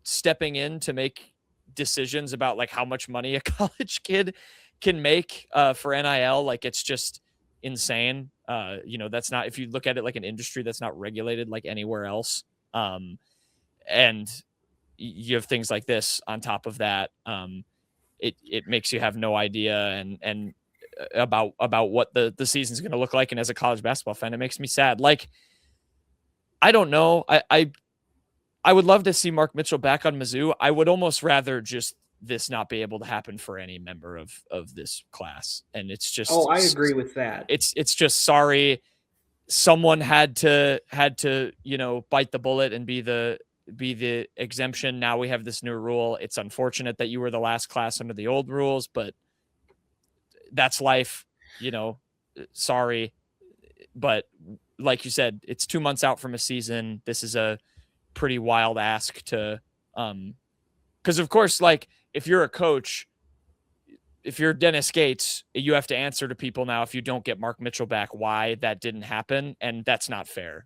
stepping in to make decisions about how much money a college kid can make for NIL. It's just insane. That's not, if you look at it like an industry, that's not regulated like anywhere else. And you have things like this on top of that. It makes you have no idea and about what the season's going to look like. And as a college basketball fan, it makes me sad. I don't know. I would love to see Mark Mitchell back on Mizzou. I would almost rather just this not be able to happen for any member of this class. And it's just,
I agree with that.
It's just, sorry, someone had to, bite the bullet and be the exemption. Now we have this new rule. It's unfortunate that you were the last class under the old rules, but that's life, sorry. But like you said, it's 2 months out from a season. This is a pretty wild ask to, because of course, if you're a coach, if you're Dennis Gates, you have to answer to people now if you don't get Mark Mitchell back why that didn't happen, and that's not fair.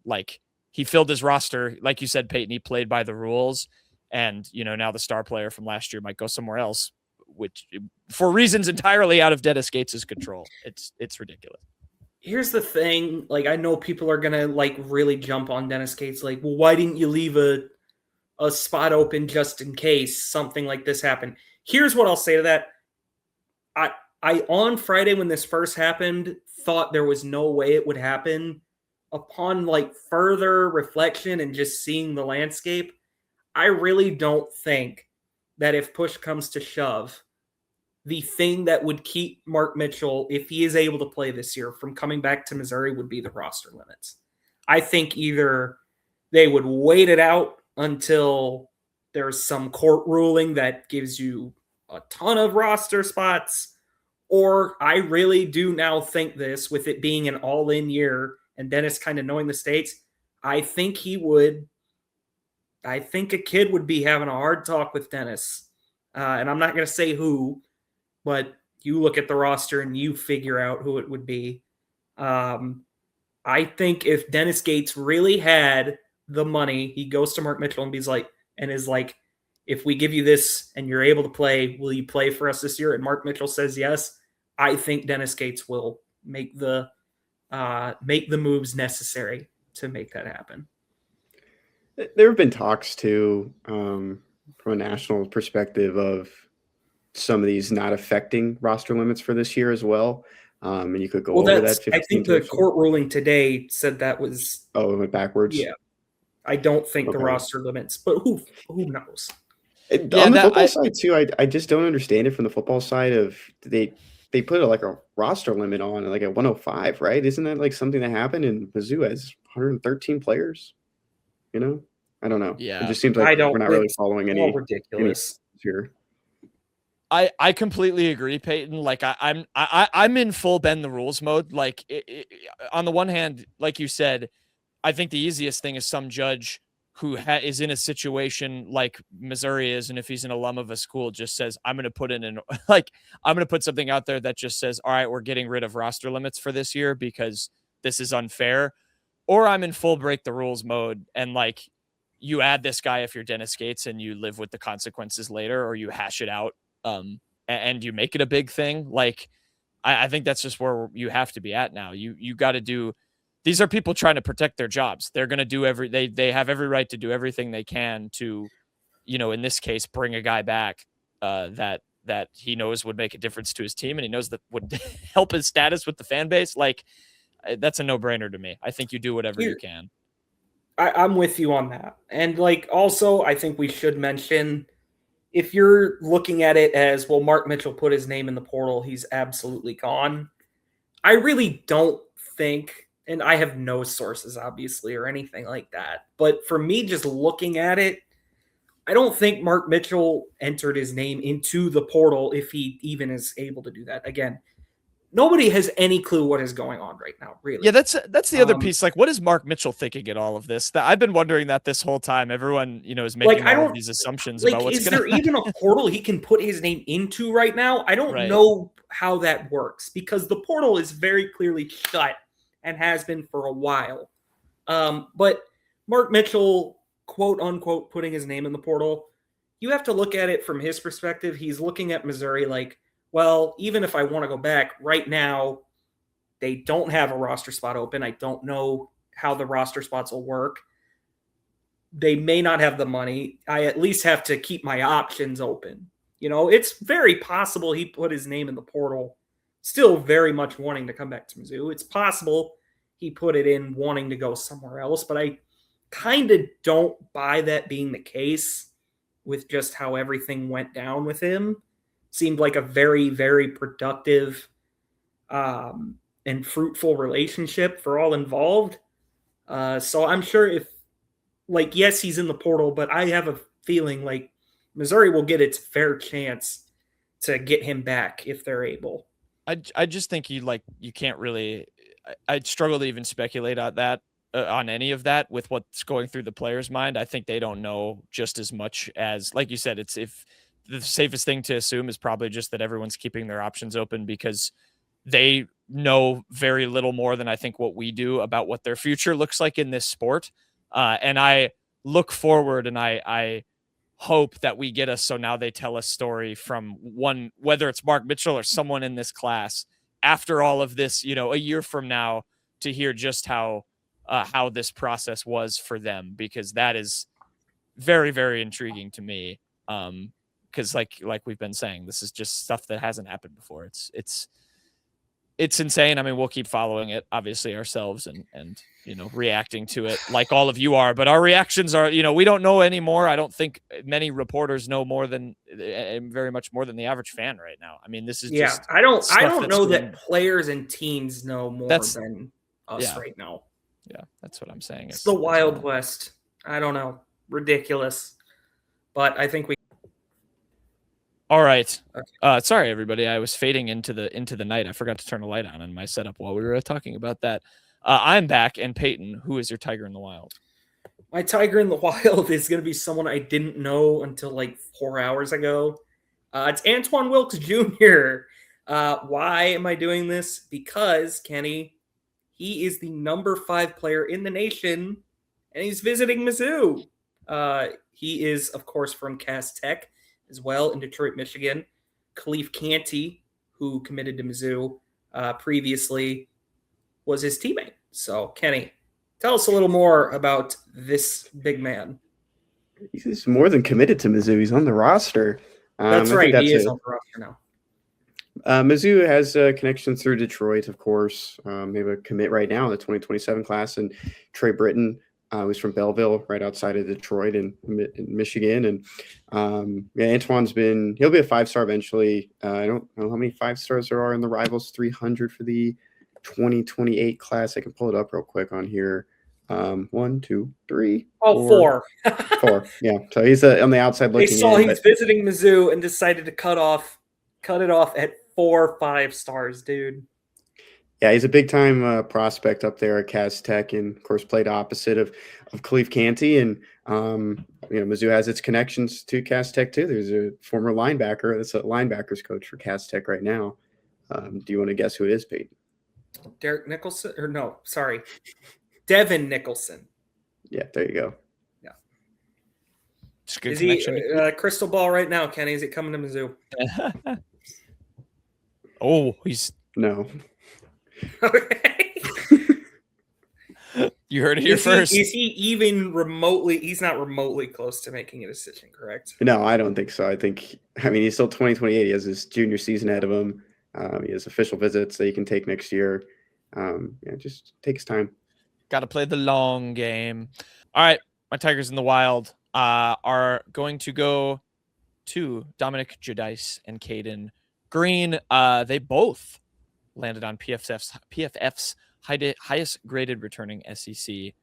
He filled his roster, like you said, Payton. He played by the rules, and now the star player from last year might go somewhere else, which for reasons entirely out of Dennis Gates' control. It's ridiculous.
Here's the thing, I know people are gonna really jump on Dennis Gates, well, why didn't you leave a spot open just in case something like this happened? Here's what I'll say to that. I on Friday when this first happened thought there was no way it would happen. Upon further reflection and just seeing the landscape, I really don't think that if push comes to shove, the thing that would keep Mark Mitchell, if he is able to play this year, from coming back to Missouri would be the roster limits. I think either they would wait it out until there's some court ruling that gives you a ton of roster spots, or I really do now think this, with it being an all-in year and Dennis kind of knowing the stakes, I think a kid would be having a hard talk with Dennis. And I'm not going to say who, but you look at the roster and you figure out who it would be. I think if Dennis Gates really had the money, he goes to Mark Mitchell and is like, if we give you this and you're able to play, will you play for us this year? And Mark Mitchell says yes. I think Dennis Gates will make the moves necessary to make that happen.
There have been talks too, from a national perspective, of some of these not affecting roster limits for this year as well. And you could go over that.
I think the court ruling today said that was.
Oh, it went backwards.
Yeah, I don't think the roster limits, but who knows?
On the football side too, I just don't understand it from the football side of they put like a roster limit on like at 105, right? Isn't that like something that happened in Mizzou has 113 players? You know, I don't know.
Yeah,
it just seems like we're not really following any
ridiculous
here.
I completely agree, Payton. Like I'm in full bend the rules mode. Like on the one hand, like you said, I think the easiest thing is some judge who is in a situation like Missouri is, and if he's an alum of a school, just says, I'm going to put something out there that just says, all right, we're getting rid of roster limits for this year because this is unfair. Or I'm in full break the rules mode, and like you add this guy if you're Dennis Gates and you live with the consequences later, or you hash it out and you make it a big thing. Like I think that's just where you have to be at now. You got to do. These are people trying to protect their jobs. They're going to do they have every right to do everything they can to, in this case, bring a guy back that he knows would make a difference to his team, and he knows that would help his status with the fan base. Like that's a no-brainer to me. I think you do whatever you can.
I'm with you on that. And like, also, I think we should mention, if you're looking at it as, well, Mark Mitchell put his name in the portal, he's absolutely gone. I really don't think, and I have no sources, obviously, or anything like that, but for me, just looking at it, I don't think Mark Mitchell entered his name into the portal, if he even is able to do that. Again, nobody has any clue what is going on right now, really.
Yeah, that's the other piece. Like, what is Mark Mitchell thinking in all of this? I've been wondering that this whole time. Everyone, is making all of these assumptions about what's going to happen.
Is there even a portal he can put his name into right now? I don't know how that works, because the portal is very clearly shut and has been for a while. But Mark Mitchell, quote unquote, putting his name in the portal, you have to look at it from his perspective. He's looking at Missouri like, well, even if I want to go back right now, they don't have a roster spot open. I don't know how the roster spots will work. They may not have the money. I at least have to keep my options open. It's very possible he put his name in the portal, still very much wanting to come back to Mizzou. It's possible he put it in wanting to go somewhere else, but I kind of don't buy that being the case with just how everything went down with him. Seemed like a very, very productive and fruitful relationship for all involved. So I'm sure yes, he's in the portal, but I have a feeling like Missouri will get its fair chance to get him back if they're able.
I just think you can't really. I'd struggle to even speculate on that, on any of that with what's going through the player's mind. I think they don't know just as much as, like you said, the safest thing to assume is probably just that everyone's keeping their options open because they know very little more than I think what we do about what their future looks like in this sport. And I look forward and I hope that we get so now they tell a story from one, whether it's Mark Mitchell or someone in this class after all of this, a year from now, to hear just how this process was for them, because that is very, very intriguing to me. Because like we've been saying, this is just stuff that hasn't happened before. it's insane. I mean, we'll keep following it, obviously, ourselves and reacting to it like all of you are. But our reactions are, we don't know anymore. I don't think many reporters know very much more than the average fan right now. I mean, this is just
I don't know that players and teams know more than us right now.
Yeah, that's what I'm saying.
It's the Wild West. I don't know. Ridiculous. But I think we.
All right. Okay. Sorry, everybody. I was fading into the night. I forgot to turn a light on in my setup while we were talking about that. I'm back. And Payton, who is your Tiger in the Wild?
My Tiger in the Wild is going to be someone I didn't know until like 4 hours ago. It's Antoine Wilkes Jr. Why am I doing this? Because, Kenny, he is the number 5 player in the nation, and he's visiting Mizzou. He is, of course, from Cass Tech as well in Detroit, Michigan. Khalif Canty, who committed to Mizzou previously, was his teammate. So, Kenny, tell us a little more about this big man.
He's more than committed to Mizzou. He's on the roster.
That's right. He is on the roster now.
Mizzou has connections through Detroit, of course. They have a commit right now in the 2027 class, and Trey Britton, who's from Belleville, right outside of Detroit in Michigan. And Antoine's he'll be a 5-star eventually. I don't know how many 5-stars there are in the Rivals 300 for the 2028 class. I can pull it up real quick on here. 1, 2, 3.
Oh, 4.
4. Yeah. So he's on the outside looking.
They saw he's visiting Mizzou and decided to cut it off at 4 5-stars, dude.
Yeah, he's a big time prospect up there at Cass Tech, and of course played opposite of Khalif Canty. And Mizzou has its connections to Cass Tech too. There's a former linebacker that's a linebackers coach for Cass Tech right now. Do you want to guess who it is, Peyton?
Derek Nicholson, or no, sorry, Devin Nicholson.
Yeah, there you go.
Yeah.
Is
he crystal ball right now, Kenny? Is it coming to Mizzou?
Oh, he's
no.
Okay.
You heard it here first.
Is he even remotely? He's not remotely close to making a decision, correct?
No, I don't think so. He's still 2028. He has his junior season ahead of him. He has official visits that he can take next year. Just takes time.
Got to play the long game. All right, my Tigers in the Wild are going to go to Dominic Giudice and Caden Green. They both landed on PFF's highest graded returning SEC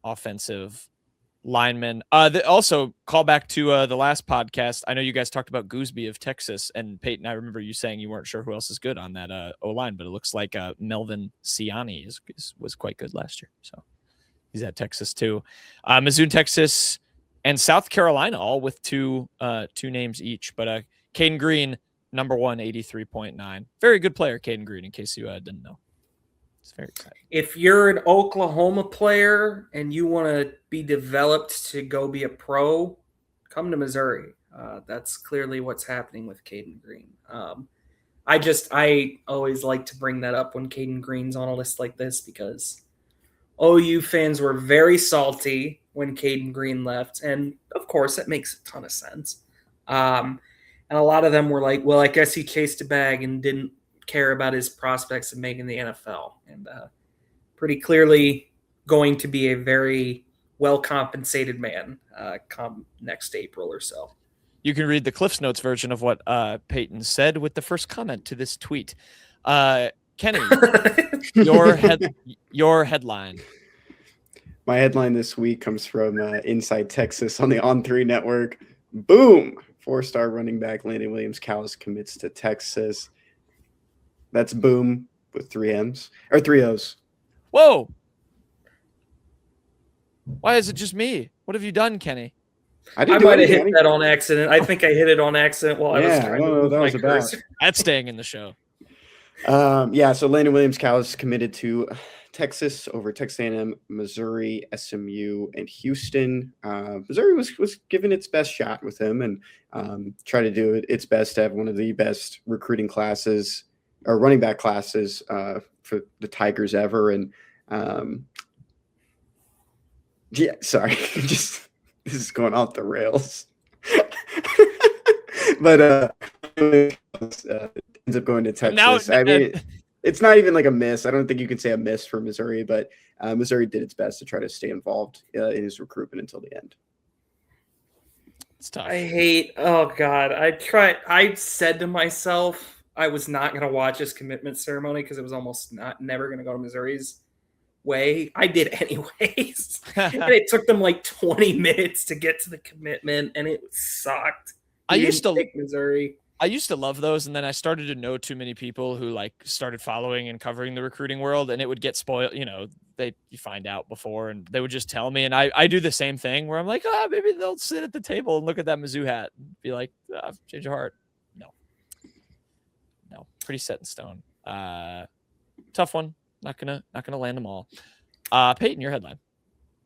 offensive lineman. Also, call back to the last podcast. I know you guys talked about Gooseby of Texas, and Peyton, I remember you saying you weren't sure who else is good on that O-line, but it looks like Melvin Siani was quite good last year. So he's at Texas too. Mizzou, Texas, and South Carolina, all with two names each. But Caden Green, number 1, 83.9. Very good player, Caden Green, in case you didn't know. It's very exciting.
If you're an Oklahoma player and you want to be developed to go be a pro, come to Missouri. That's clearly what's happening with Caden Green. I always like to bring that up when Caden Green's on a list like this, because OU fans were very salty when Caden Green left. And of course, that makes a ton of sense. And a lot of them were like, well, I guess he chased a bag and didn't care about his prospects of making the NFL. And pretty clearly going to be a very well-compensated man come next April or so.
You can read the Cliff's Notes version of what Payton said with the first comment to this tweet. Kenny, your headline.
My headline this week comes from Inside Texas on the On3 network. Boom! 4-star running back Landon Williams-Callis commits to Texas. That's boom with 3 M's or 3 O's.
Whoa! Why is it just me? What have you done, Kenny?
I might have hit that on accident. I think I hit it on accident while I was trying to move my cursor.
That's staying in the show.
So Landon Williams-Callis committed to Texas over Texas A&M, Missouri, SMU, and Houston. Missouri was given its best shot with him and tried to do its best to have one of the best recruiting classes or running back classes for the Tigers ever. And this is going off the rails. But ends up going to Texas. It's not even like a miss. I don't think you can say a miss for Missouri, but Missouri did its best to try to stay involved in his recruitment until the end.
It's tough.
Oh God. I said to myself, I was not going to watch his commitment ceremony because it was almost never going to go to Missouri's way. I did anyways. And it took them like 20 minutes to get to the commitment, and it sucked.
I used to
pick Missouri.
I used to love those, and then I started to know too many people who like started following and covering the recruiting world, and it would get spoiled. You know, you find out before, and they would just tell me, and I do the same thing where I'm like, maybe they'll sit at the table and look at that Mizzou hat and be like, change your heart. No, pretty set in stone. Tough one. Not gonna land them all. Payton, your headline.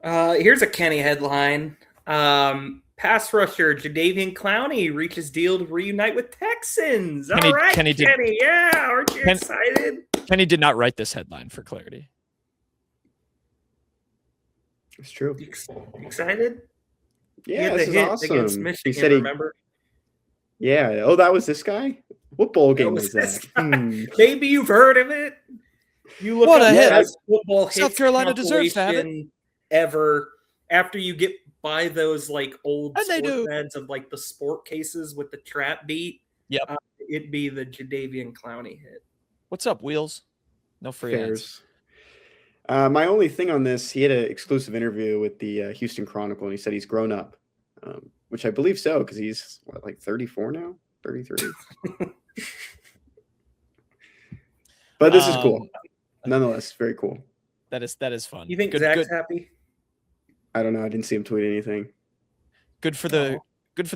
Here's a Kenny headline. Pass rusher Jadeveon Clowney reaches deal to reunite with Texans. All right, Kenny. Yeah, aren't you excited?
Kenny did not write this headline, for clarity.
It's true.
excited?
Yeah, this is awesome.
Against Michigan,
he said
remember?
Yeah. Oh, that was this guy? What bowl game was that?
Maybe you've heard of it. You look
what
up
a hit.
best football
South Carolina deserves to have it.
Ever after you get by those like old
and
sport beds of like the sport cases with the trap beat.
Yep.
It'd be the Jadeveon Clowney hit.
What's up, Wheels? No free ads.
My only thing on this, he had an exclusive interview with the Houston Chronicle, and he said he's grown up, which I believe so, because he's like 34 now, 33. But this is cool. Nonetheless, very cool.
That is fun.
You think Zach's happy?
I don't know. I didn't see him tweet anything.
Good for the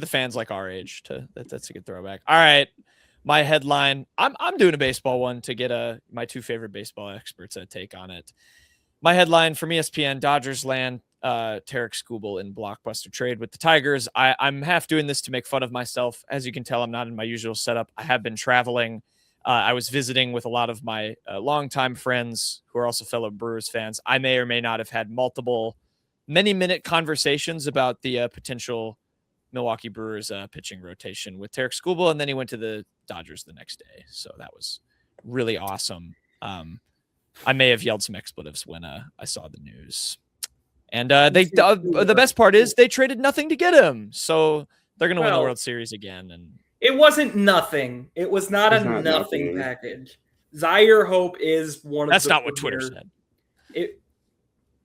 fans like our age. That's a good throwback. All right, my headline. I'm doing a baseball one to get my two favorite baseball experts' take on it. My headline from ESPN: Dodgers land Tarek Skubal in blockbuster trade with the Tigers. I'm half doing this to make fun of myself. As you can tell, I'm not in my usual setup. I have been traveling. I was visiting with a lot of my longtime friends who are also fellow Brewers fans. I may or may not have had multiple many-minute conversations about the potential Milwaukee Brewers pitching rotation with Tarek Skubal, and then he went to the Dodgers the next day. So that was really awesome. I may have yelled some expletives when I saw the news. And the best part is they traded nothing to get him, so they're going to win the World Series again. And
it wasn't nothing. It was not a nothing package. Zaire Hope is one of
That's not what Twitter said.
It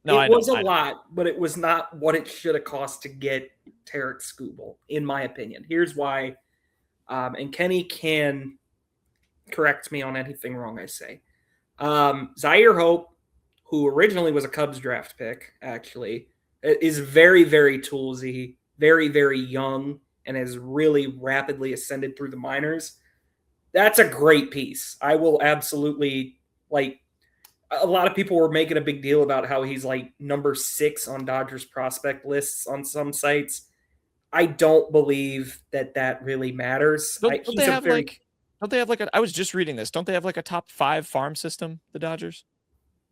was a lot, but it was not what it should have cost to get Tarek Skubal, in my opinion. Here's why, and Kenny can correct me on anything wrong I say. Zaire Hope, who originally was a Cubs draft pick, actually, is very, very toolsy, very, very young, and has really rapidly ascended through the minors. That's a great piece. I will absolutely, a lot of people were making a big deal about how he's like number 6 on Dodgers prospect lists on some sites. I don't believe that really matters.
Don't they have I was just reading this. Don't they have like a top 5 farm system, the Dodgers?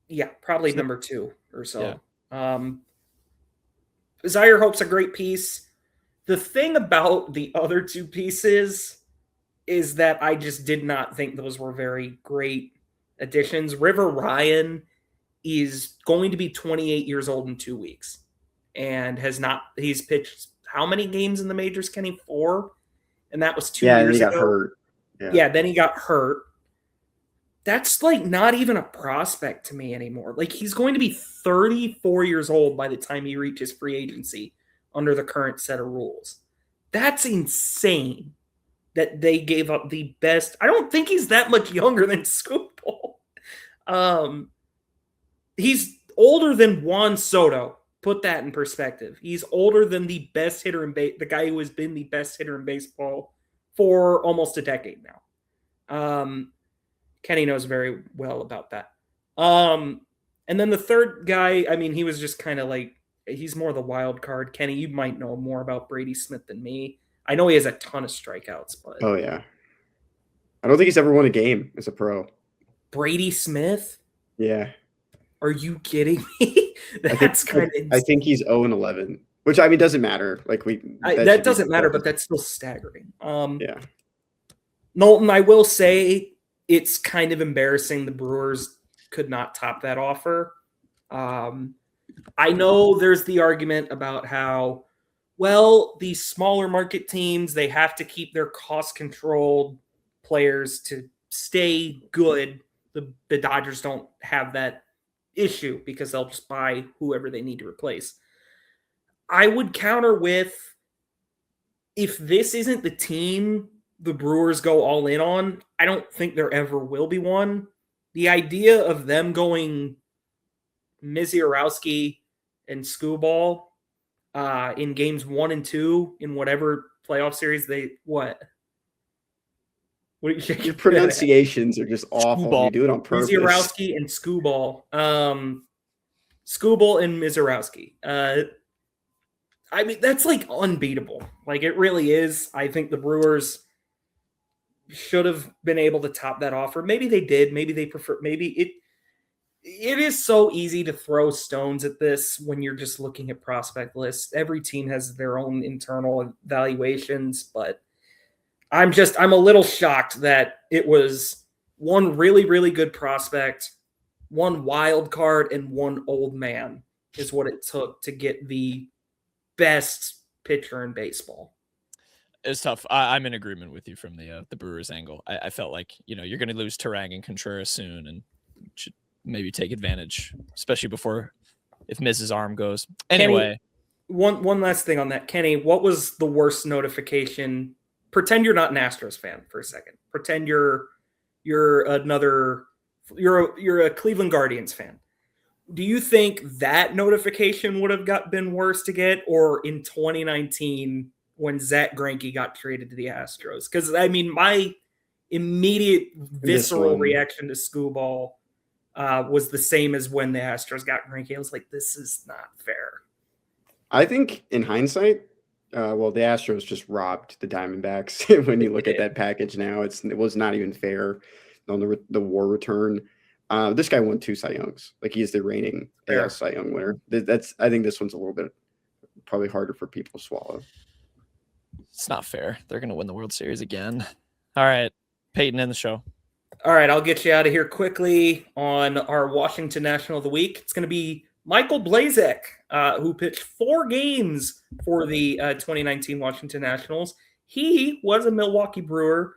Yeah, probably number 2 or so. Yeah. Zaire Hope's a great piece. The thing about the other 2 pieces is that I just did not think those were very great additions. River Ryan is going to be 28 years old in 2 weeks and he's pitched how many games in the majors, Kenny? 4? And that was 2 years ago. Got hurt. Yeah, then he got hurt. That's not even a prospect to me anymore. He's going to be 34 years old by the time he reaches free agency under the current set of rules. That's insane that they gave up the best. I don't think he's that much younger than Skubal. He's older than Juan Soto. Put that in perspective. He's older than the best hitter in the guy who has been the best hitter in baseball for almost a decade now. Kenny knows very well about that. And then the third guy, he was just kind of he's more the wild card. Kenny, you might know more about Brady Smith than me. I know he has a ton of strikeouts, but
oh yeah, I don't think he's ever won a game as a pro.
Brady Smith?
Yeah.
Are you kidding me? That's kind of.
I think he's 0-11, which doesn't matter.
That doesn't matter, but that's still staggering.
Yeah.
Knowlton, I will say, it's kind of embarrassing the Brewers could not top that offer. I know there's the argument about how, well, these smaller market teams, they have to keep their cost-controlled players to stay good. The Dodgers don't have that issue because they'll just buy whoever they need to replace. I would counter with, if this isn't the team the Brewers go all in on, I don't think there ever will be one. The idea of them going Mizzou and Skubal in games 1 and 2 in whatever playoff series what are you shaking?
Your pronunciations are just awful.
Skubal.
You do it on purpose.
Mizzou and Skubal. Skubal and Mizzou. I mean, that's like unbeatable. Like, it really is. I think the Brewers should have been able to top that offer. Maybe they did. Maybe they prefer. Maybe it is so easy to throw stones at this when you're just looking at prospect lists. Every team has their own internal evaluations, but I'm a little shocked that it was one really, really good prospect, one wild card, and one old man is what it took to get the best pitcher in baseball.
It's tough. I'm in agreement with you from the Brewers angle. I felt like, you're going to lose Turang and Contreras soon, and should maybe take advantage, especially if Miz's arm goes. Anyway,
Kenny, one last thing on that, Kenny. What was the worst notification? Pretend you're not an Astros fan for a second. Pretend you're a Cleveland Guardians fan. Do you think that notification would have been worse to get, or in 2019 when Zach Greinke got traded to the Astros? Because, I mean, my immediate visceral reaction to Skubal was the same as when the Astros got Greinke. I was like, this is not fair.
I think in hindsight, the Astros just robbed the Diamondbacks. When you look at that package now, it was not even fair on the WAR return. This guy won 2 Cy Youngs. Like, he is the reigning Cy Young winner. I think this one's a little bit probably harder for people to swallow.
It's not fair. They're going to win the World Series again. All right, Payton, end the show.
All right, I'll get you out of here quickly on our Washington National of the Week. It's going to be Michael Blazek, who pitched 4 games for the 2019 Washington Nationals. He was a Milwaukee Brewer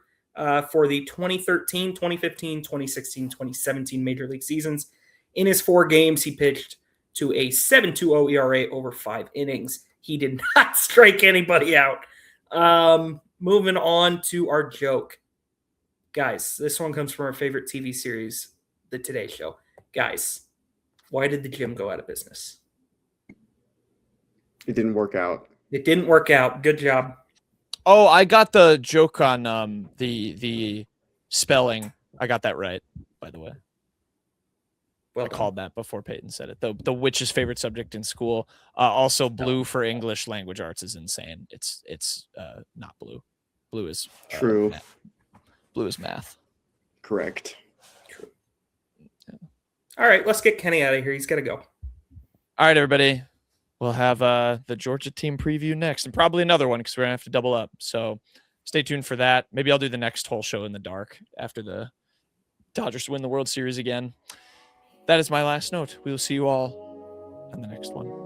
for the 2013, 2015, 2016, 2017 Major League seasons. In his 4 games, he pitched to a 7.20 ERA over 5 innings. He did not strike anybody out. Moving on to our joke. Guys, this one comes from our favorite TV series, The Today Show. Guys, why did the gym go out of business?
It didn't work out.
It didn't work out. Good job.
Oh, I got the joke on the spelling. I got that right, by the way. Well, I called that before Payton said it. The witch's favorite subject in school. Also, blue for English language arts is insane. It's not blue. Blue is
true.
Math. Blue is math.
Correct.
True. Yeah. All right, let's get Kenny out of here. He's got to go.
All right, everybody. We'll have the Georgia team preview next, and probably another one because we're going to have to double up. So stay tuned for that. Maybe I'll do the next whole show in the dark after the Dodgers win the World Series again. That is my last note. We will see you all on the next one.